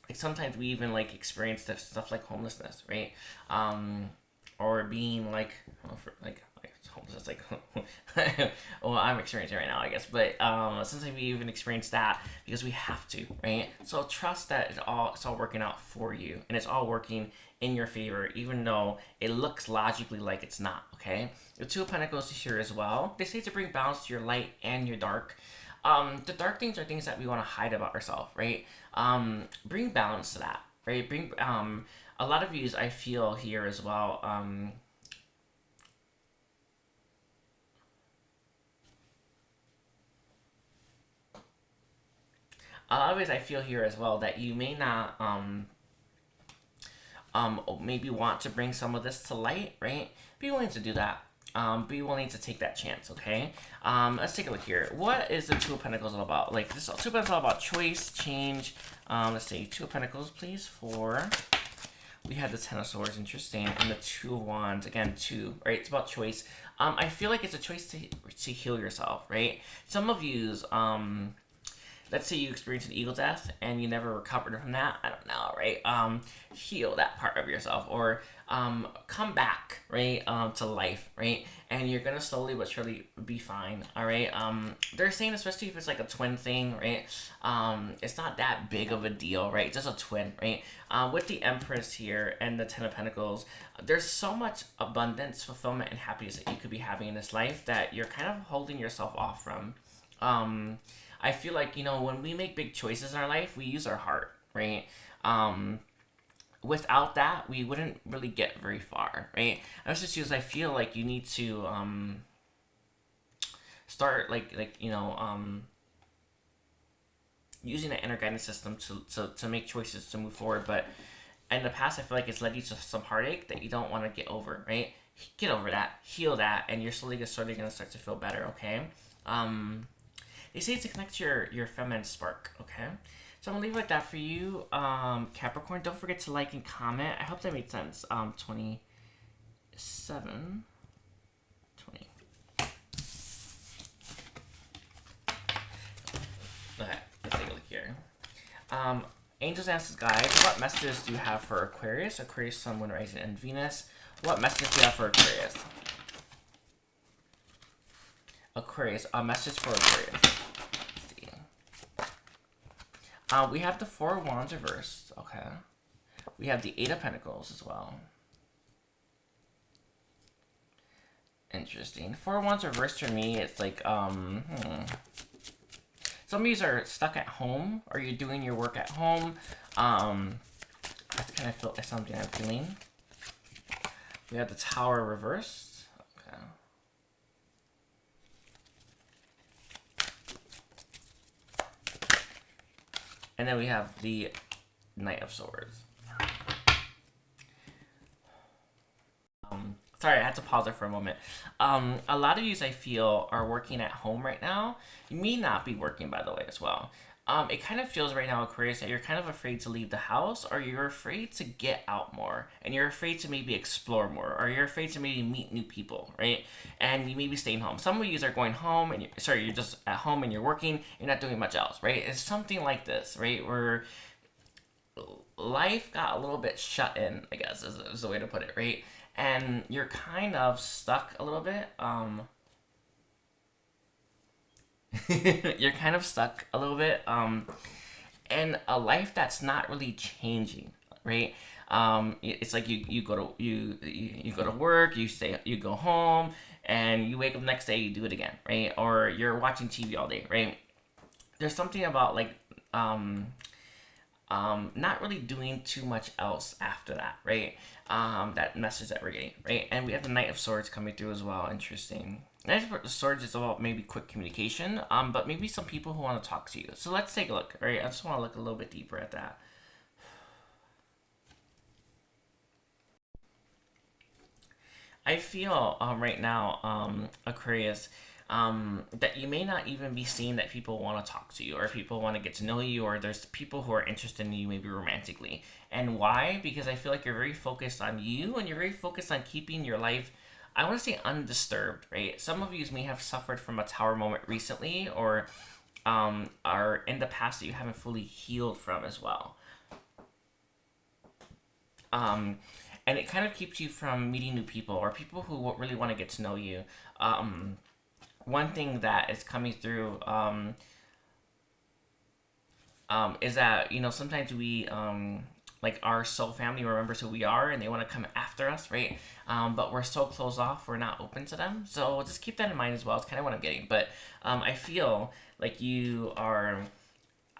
like sometimes we even like experience stuff like homelessness, right? Or being like, homelessness, like, well, I'm experiencing it right now, I guess, but sometimes we even experience that because we have to, right? So trust that it's all working out for you, and it's all working in your favor, even though it looks logically like it's not, okay? The Two of Pentacles is here as well. They say to bring balance to your light and your dark. The dark things are things that we want to hide about ourselves, right? Bring balance to that, right? Bring, a lot of yous, I feel here as well, a lot of ways I feel here as well that you may not maybe want to bring some of this to light, right? Be willing to do that. Be willing to take that chance, okay? Let's take a look here. What is the Two of Pentacles all about? Like, this Two of Pentacles all about choice, change. Let's see, Two of Pentacles, please, for We have the Ten of Swords, interesting, and the Two of Wands, again, two, right? It's about choice. I feel like it's a choice to heal yourself, right? Some of yous, let's say you experienced an ego death and you never recovered from that. I don't know, right? Heal that part of yourself, or come back, right, to life, right? And you're gonna slowly but surely be fine, all right? They're saying, especially if it's like a twin thing, right? It's not that big of a deal, right? It's just a twin, right? With the Empress here and the Ten of Pentacles, there's so much abundance, fulfillment, and happiness that you could be having in this life that you're kind of holding yourself off from. I feel like, you know, when we make big choices in our life, we use our heart, right? Without that, we wouldn't really get very far, right? I I feel like you need to start using the inner guidance system to make choices to move forward. But in the past, I feel like it's led you to some heartache that you don't want to get over, right? Get over that, heal that, and you're slowly going to start to feel better, okay? They say to connect to your feminine spark, okay? So I'm gonna leave it like that for you, Capricorn. Don't forget to like and comment. I hope that made sense. 27, 20. Okay, let's take a look here. Angels, Answers, Guides. What messages do you have for Aquarius? Aquarius, Sun, Moon, Rising, and Venus. What messages do you have for Aquarius? Aquarius, a message for Aquarius. Let's see. We have the Four of Wands reversed. Okay. We have the Eight of Pentacles as well. Interesting. Four of Wands reversed for me, it's like, some of you are stuck at home, or you're doing your work at home. That's kind of feel something I'm feeling. We have the Tower reversed. Okay. And then we have the Knight of Swords. Sorry, I had to pause there for a moment. A lot of you, I feel, are working at home right now. You may not be working, by the way, as well. It kind of feels right now, Aquarius, that you're kind of afraid to leave the house, or you're afraid to get out more, and you're afraid to maybe explore more, or you're afraid to maybe meet new people, right? And you may be staying home. Some of you are going home, and you're just at home and you're working, you're not doing much else, right? It's something like this, right? Where life got a little bit shut in, I guess, is the way to put it, right? And you're kind of stuck a little bit. You're kind of stuck a little bit. And a life that's not really changing, right? It's like you go to work, you go home, and you wake up the next day, you do it again, right? Or you're watching TV all day, right? There's something about like not really doing too much else after that, right? That message that we're getting, right? And we have the Knight of Swords coming through as well. Interesting. Knight of Swords is about maybe quick communication, but maybe some people who want to talk to you. So let's take a look, right? I just want to look a little bit deeper at that. I feel right now, Aquarius, that you may not even be seeing that people want to talk to you, or people want to get to know you, or there's people who are interested in you maybe romantically. And why? Because I feel like you're very focused on you, and you're very focused on keeping your life, I want to say, undisturbed, right? Some of you may have suffered from a tower moment recently, or are in the past that you haven't fully healed from as well. And it kind of keeps you from meeting new people, or people who really want to get to know you. One thing that is coming through is that, you know, sometimes we like our soul family remembers who we are, and they want to come after us, right? But we're so closed off, we're not open to them. So just keep that in mind as well. It's kind of what I'm getting. But I feel like you are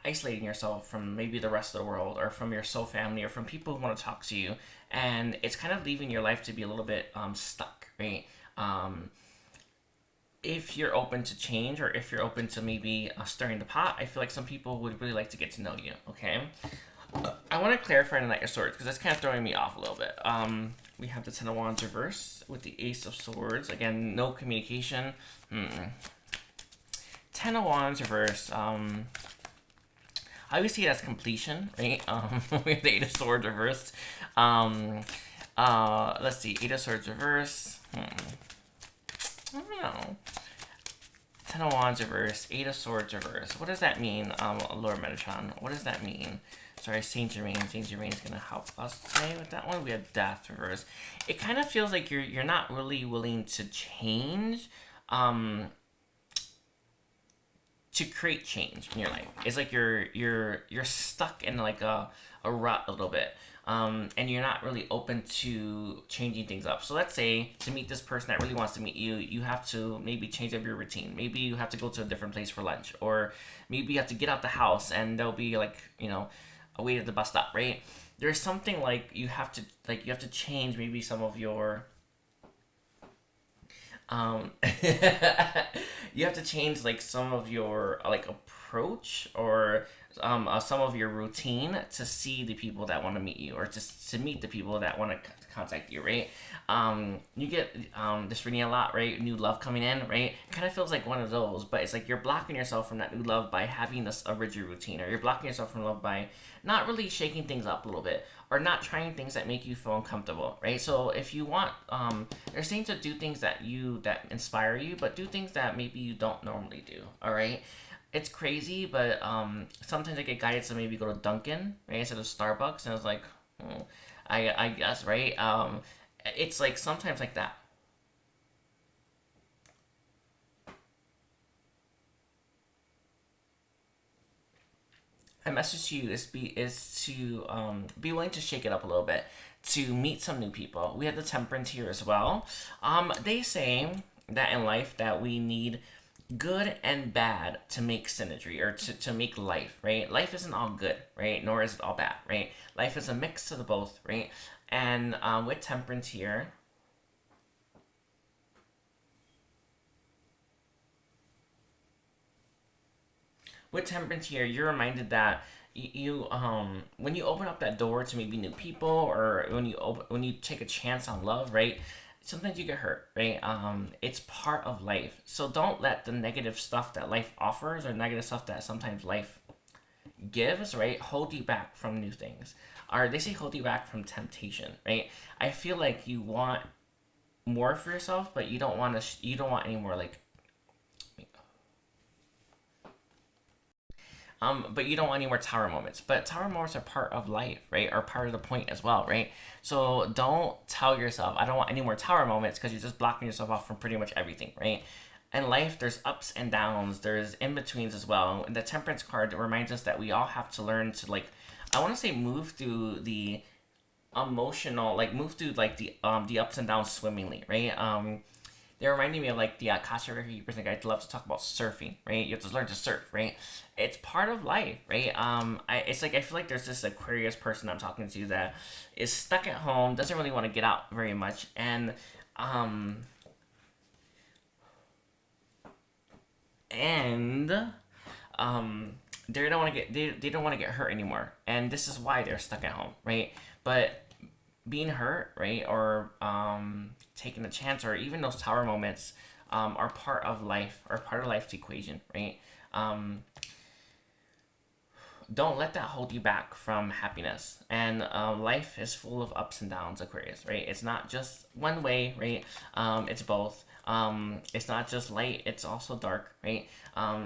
isolating yourself from maybe the rest of the world, or from your soul family, or from people who want to talk to you. And it's kind of leaving your life to be a little bit stuck, right? If you're open to change, or if you're open to maybe stirring the pot, I feel like some people would really like to get to know you, okay? I want to clarify the Knight of Swords, because that's kind of throwing me off a little bit. We have the Ten of Wands reversed with the Ace of Swords. Again, no communication. Ten of Wands reversed. I always see it as completion, right? With the Eight of Swords reversed. Let's see, Eight of Swords reverse. I don't know. Ten of Wands reverse, Eight of Swords reverse. What does that mean, Lord Metatron? What does that mean? Sorry, Saint Germain. Saint Germain is gonna help us today with that one. We have Death reverse. It kind of feels like you're not really willing to change, to create change in your life. It's like you're stuck in like a rut a little bit. And you're not really open to changing things up. So let's say to meet this person that really wants to meet you, you have to maybe change up your routine. Maybe you have to go to a different place for lunch, or maybe you have to get out the house and there'll be like, you know, a wait at the bus stop, right? There's something like you have to change maybe some of your you have to change like some of your like approach, or some of your routine to see the people that want to meet you, or to meet the people that want to contact you, right? You get this reading a lot, right? New love coming in, right? It kind of feels like one of those, but it's like you're blocking yourself from that new love by having this a rigid routine, or you're blocking yourself from love by not really shaking things up a little bit, or not trying things that make you feel uncomfortable, right? So if you want, they're saying to do things that inspire you, but do things that maybe you don't normally do, all right? It's crazy, but sometimes I get guided to maybe go to Dunkin', right, instead of Starbucks, and I was like, I guess, right? It's like sometimes like that. My message to you is to be willing to shake it up a little bit, to meet some new people. We have the Temperance here as well. They say that in life that we need good and bad to make synergy, or to make life, right? Life isn't all good, right? Nor is it all bad, right? Life is a mix of the both, right? And with Temperance here, you're reminded that you when you open up that door to maybe new people, or when you take a chance on love, right? Sometimes you get hurt, right? It's part of life. So don't let the negative stuff that life offers, or negative stuff that sometimes life gives, right, hold you back from new things. Or they say hold you back from temptation, right? I feel like you want more for yourself, but you don't want you don't want any more like but you don't want any more tower moments. But tower moments are part of life, right? Are part of the point as well, right? So don't tell yourself, I don't want any more tower moments, because you're just blocking yourself off from pretty much everything, right? In life, there's ups and downs, there's in-betweens as well. And the Temperance card reminds us that we all have to learn to, like, I want to say move through the emotional, like move through like the ups and downs swimmingly, right? They're reminding me of like the Akashic records. Like I love to talk about surfing, right? You have to learn to surf, right? It's part of life, right? It's like I feel like there's this Aquarius person I'm talking to that is stuck at home, doesn't really want to get out very much, and and they don't want to they don't want to get hurt anymore, and this is why they're stuck at home, right? But being hurt, right, or taking a chance, or even those tower moments, are part of life, or part of life's equation, right? Don't let that hold you back from happiness. And life is full of ups and downs, Aquarius, right? It's not just one way, right? It's both. It's not just light, it's also dark, right?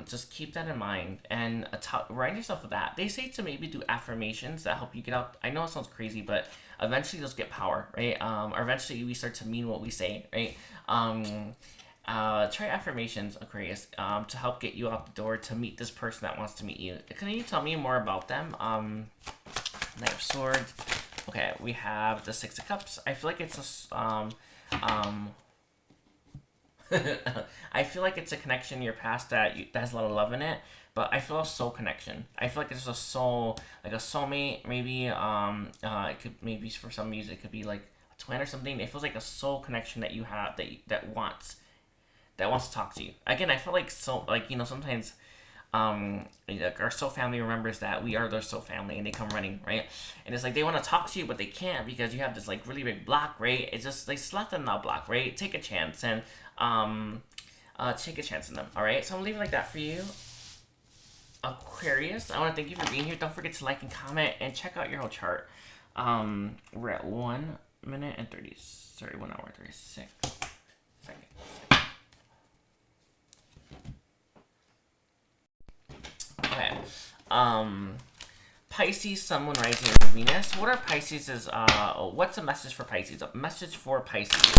Just keep that in mind, and remind yourself of that. They say to maybe do affirmations that help you get out. I know it sounds crazy, but eventually those get power, right? Or eventually we start to mean what we say, right? Try affirmations, Aquarius, to help get you out the door to meet this person that wants to meet you. Can you tell me more about them? Knight of Swords. Okay, we have the Six of Cups. I feel like it's a I feel like it's a connection in your past that has a lot of love in it, but I feel a soul connection. I feel like it's a soul, like a soulmate, maybe. It could, maybe for some music, it could be like a twin or something. It feels like a soul connection that you have, that wants to talk to you. Again, I feel like sometimes like our soul family remembers that we are their soul family, and they come running, right? And it's like they want to talk to you, but they can't because you have this like really big block, right? It's just like slap them that block, right? Take a chance, and take a chance in them. All right, so I'm leaving like that for you. Aquarius, I want to thank you for being here. Don't forget to like and comment and check out your whole chart. We're at 1 minute and 30. Sorry, 1 hour 36 seconds. Okay. Pisces, Sun, Moon, Rising, and Venus. What are Pisces? What's a message for Pisces? A message for Pisces.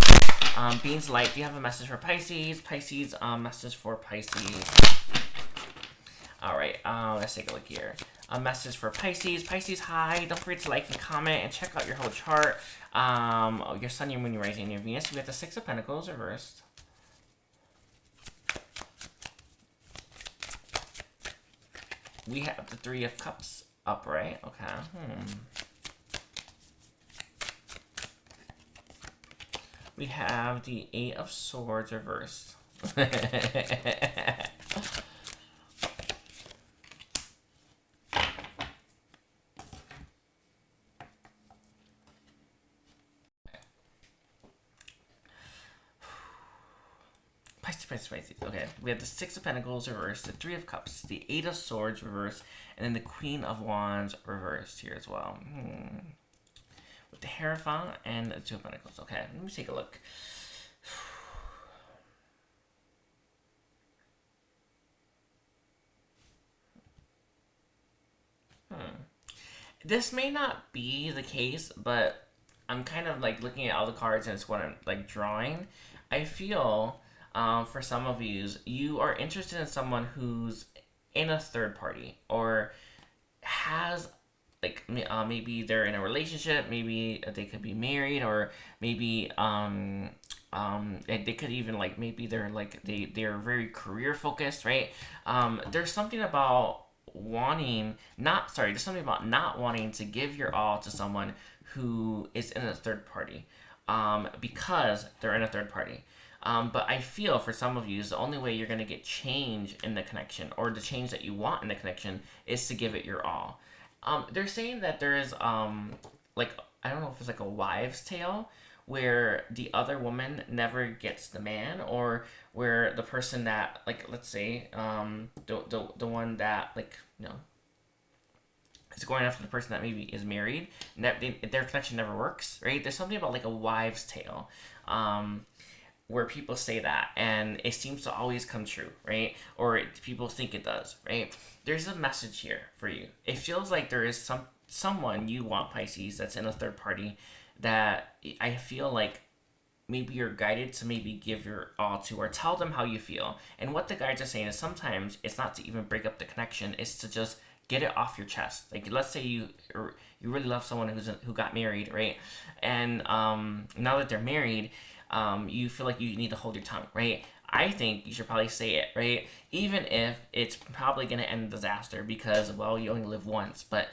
Beans Light, do you have a message for Pisces? Pisces, message for Pisces. Alright, let's take a look here. A message for Pisces. Pisces, hi. Don't forget to like and comment and check out your whole chart. Your Sun, your Moon, your Rising, and your Venus. We have the Six of Pentacles reversed. We have the Three of Cups upright. Okay. We have the Eight of Swords reversed. Pisces. Okay, we have the Six of Pentacles reversed, the Three of Cups, the Eight of Swords reversed, and then the Queen of Wands reversed here as well. With the Hierophant and the Two of Pentacles. Okay, let me take a look. This may not be the case, but I'm kind of like looking at all the cards and it's what I'm like drawing. I feel for some of you are interested in someone who's in a third party or has like maybe they're in a relationship, maybe they could be married, or maybe they could even like maybe they're like they're very career focused, right? There's something about there's something about not wanting to give your all to someone who is in a third party because they're in a third party. But I feel for some of you, the only way you're going to get change in the connection or the change that you want in the connection is to give it your all. They're saying that there is, like, I don't know if it's like a wives' tale where the other woman never gets the man, or where the person that, like, let's say, the one that, like, is going after the person that maybe is married, their connection never works, right? There's something about, like, a wives' tale, where people say that, and it seems to always come true, right? Or people think it does, right? There's a message here for you. It feels like there is someone you want, Pisces, that's in a third party that I feel like maybe you're guided to maybe give your all to, or tell them how you feel. And what the guides are saying is sometimes it's not to even break up the connection, it's to just get it off your chest. Like, let's say you really love someone who got married, right? And now that they're married, you feel like you need to hold your tongue, right? I think you should probably say it, right? Even if it's probably going to end in disaster because, well, you only live once. But,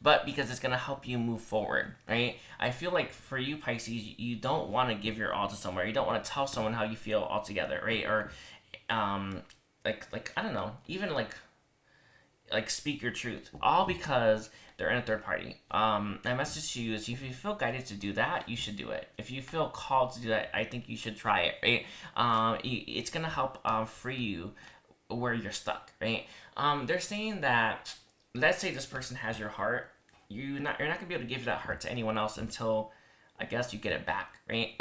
but because it's going to help you move forward, right? I feel like for you, Pisces, you don't want to give your all to somewhere. You don't want to tell someone how you feel altogether, right? Or, like I don't know, even like speak your truth, all because they're in a third party. My message to you is if you feel guided to do that, you should do it. If you feel called to do that, I think you should try it, right? It's gonna help free you where you're stuck, right? They're saying that, let's say this person has your heart, you're not gonna be able to give that heart to anyone else until, I guess, you get it back, right?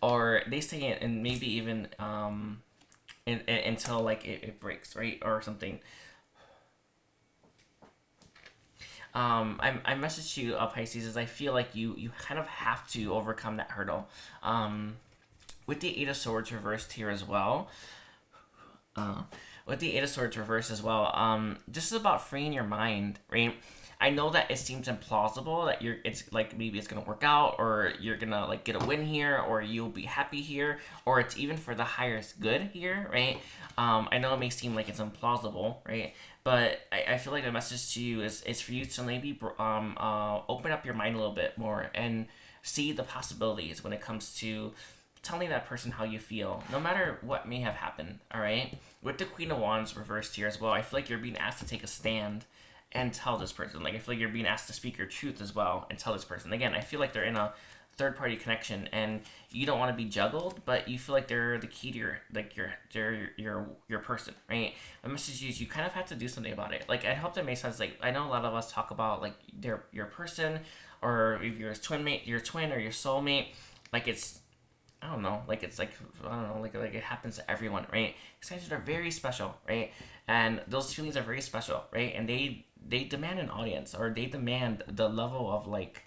Or they say it, and maybe even until like it breaks, right, or something. I message you, Pisces, is I feel like you kind of have to overcome that hurdle. With the Eight of Swords reversed here as well. This is about freeing your mind, right? I know that it seems implausible that it's like maybe it's gonna work out, or you're gonna like get a win here, or you'll be happy here, or it's even for the highest good here, right? I know it may seem like it's implausible, right? But I feel like the message to you is for you to maybe open up your mind a little bit more and see the possibilities when it comes to telling that person how you feel, no matter what may have happened, all right? With the Queen of Wands reversed here as well, I feel like you're being asked to take a stand and tell this person. Like, I feel like you're being asked to speak your truth as well and tell this person. Again, I feel like they're in a third party connection, and you don't want to be juggled, but you feel like they're the key to your person, right? My message is you kind of have to do something about it. Like, I hope that makes sense. Like, I know a lot of us talk about like your person, or if you're your twin or your soulmate, like it's, I don't know, like it's like, I don't know, like it happens to everyone, right? These guys are very special, right? And those feelings are very special, right? And they demand an audience, or they demand the level of like,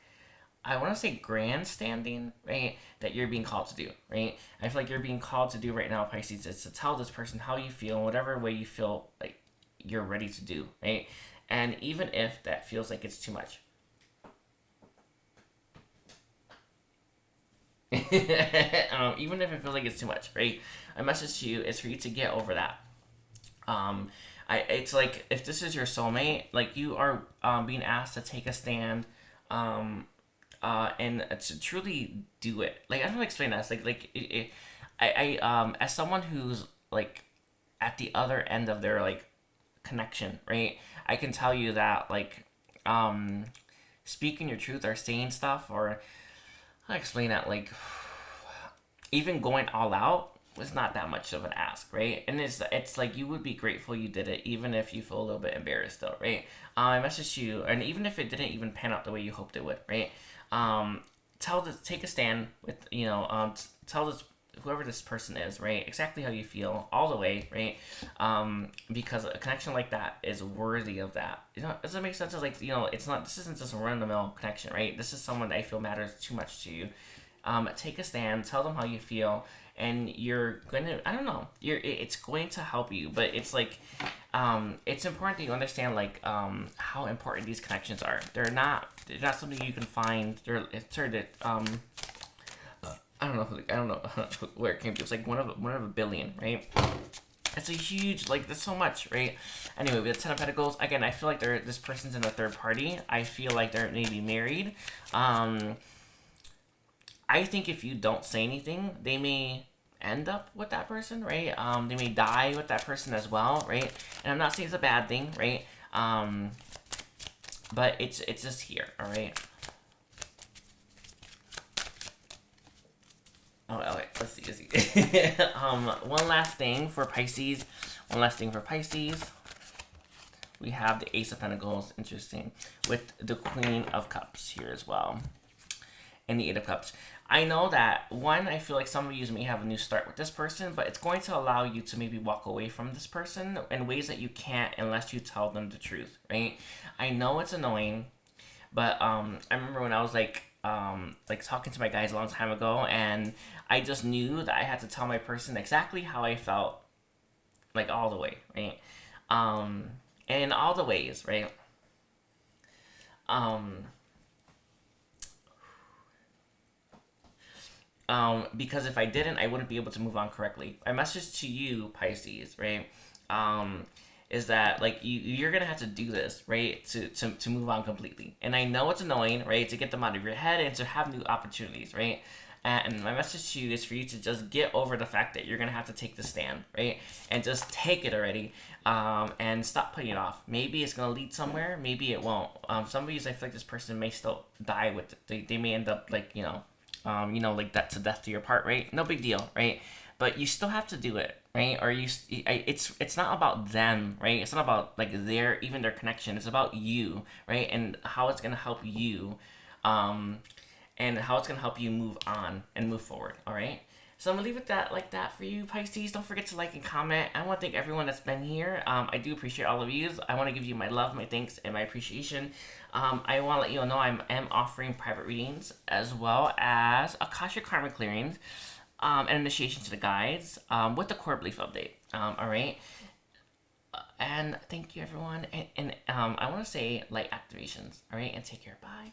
I want to say grandstanding, right? That you're being called to do, right? I feel like you're being called to do right now, Pisces, is to tell this person how you feel, in whatever way you feel like you're ready to do, right? And even if that feels like it's too much. Even if it feels like it's too much, right? My message to you is for you to get over that. It's like, if this is your soulmate, like, you are being asked to take a stand, and to truly do it. Like, I don't know how to explain that. It's as someone who's like at the other end of their like connection, right? I can tell you that like, speaking your truth, or saying stuff, or I explain that, like, even going all out was not that much of an ask, right? And it's like, you would be grateful you did it, even if you feel a little bit embarrassed, though, right? I message you, and even if it didn't even pan out the way you hoped it would, right? Take a stand with, tell this, whoever this person is, right, exactly how you feel all the way, right? Because a connection like that is worthy of that. Does that make sense? It's like, this isn't just a run-of-the-mill connection, right? This is someone that I feel matters too much to you. Take a stand, tell them how you feel, and you're gonna, I don't know, it's going to help you. But it's like, it's important that you understand, like, how important these connections are. They're not something you can find. I don't know where it came to. It's like one of a billion, right? It's a huge, like, that's so much, right? Anyway, we have 10 of Pentacles. Again, I feel like this person's in a third party. I feel like they're maybe married. I think if you don't say anything, they may end up with that person, right? They may die with that person as well, right? And I'm not saying it's a bad thing, right? But it's just here, all right? Oh, okay, let's see. One last thing for Pisces. We have the Ace of Pentacles, interesting, with the Queen of Cups here as well, and the Eight of Cups. I know that, I feel like some of you may have a new start with this person, but it's going to allow you to maybe walk away from this person in ways that you can't unless you tell them the truth, right? I know it's annoying, but I remember when I was like talking to my guys a long time ago, and I just knew that I had to tell my person exactly how I felt, like, all the way, right? And in all the ways, right? Because if I didn't, I wouldn't be able to move on correctly. My message to you, Pisces, right, is that, like, you're gonna have to do this, right, to move on completely. And I know it's annoying, right, to get them out of your head and to have new opportunities, right? And my message to you is for you to just get over the fact that you're gonna have to take the stand, right? And just take it already, and stop putting it off. Maybe it's gonna lead somewhere, maybe it won't. Some of you, I feel like this person may still die with it. They may end up, like, like that, to death to your part, right? No big deal, right? But you still have to do it, right? Or it's not about them, right? It's not about, like, their connection. It's about you, right? And how it's gonna help you, and how it's gonna help you move on and move forward. All right. So I'm gonna leave it like that for you, Pisces. Don't forget to like and comment. I want to thank everyone that's been here. I do appreciate all of you. I want to give you my love, my thanks, and my appreciation. I want to let you know I am offering private readings, as well as Akashic karma clearings, and initiation to the guides, with the core belief update. All right. And thank you, everyone. And I want to say light activations. All right. And take care. Bye.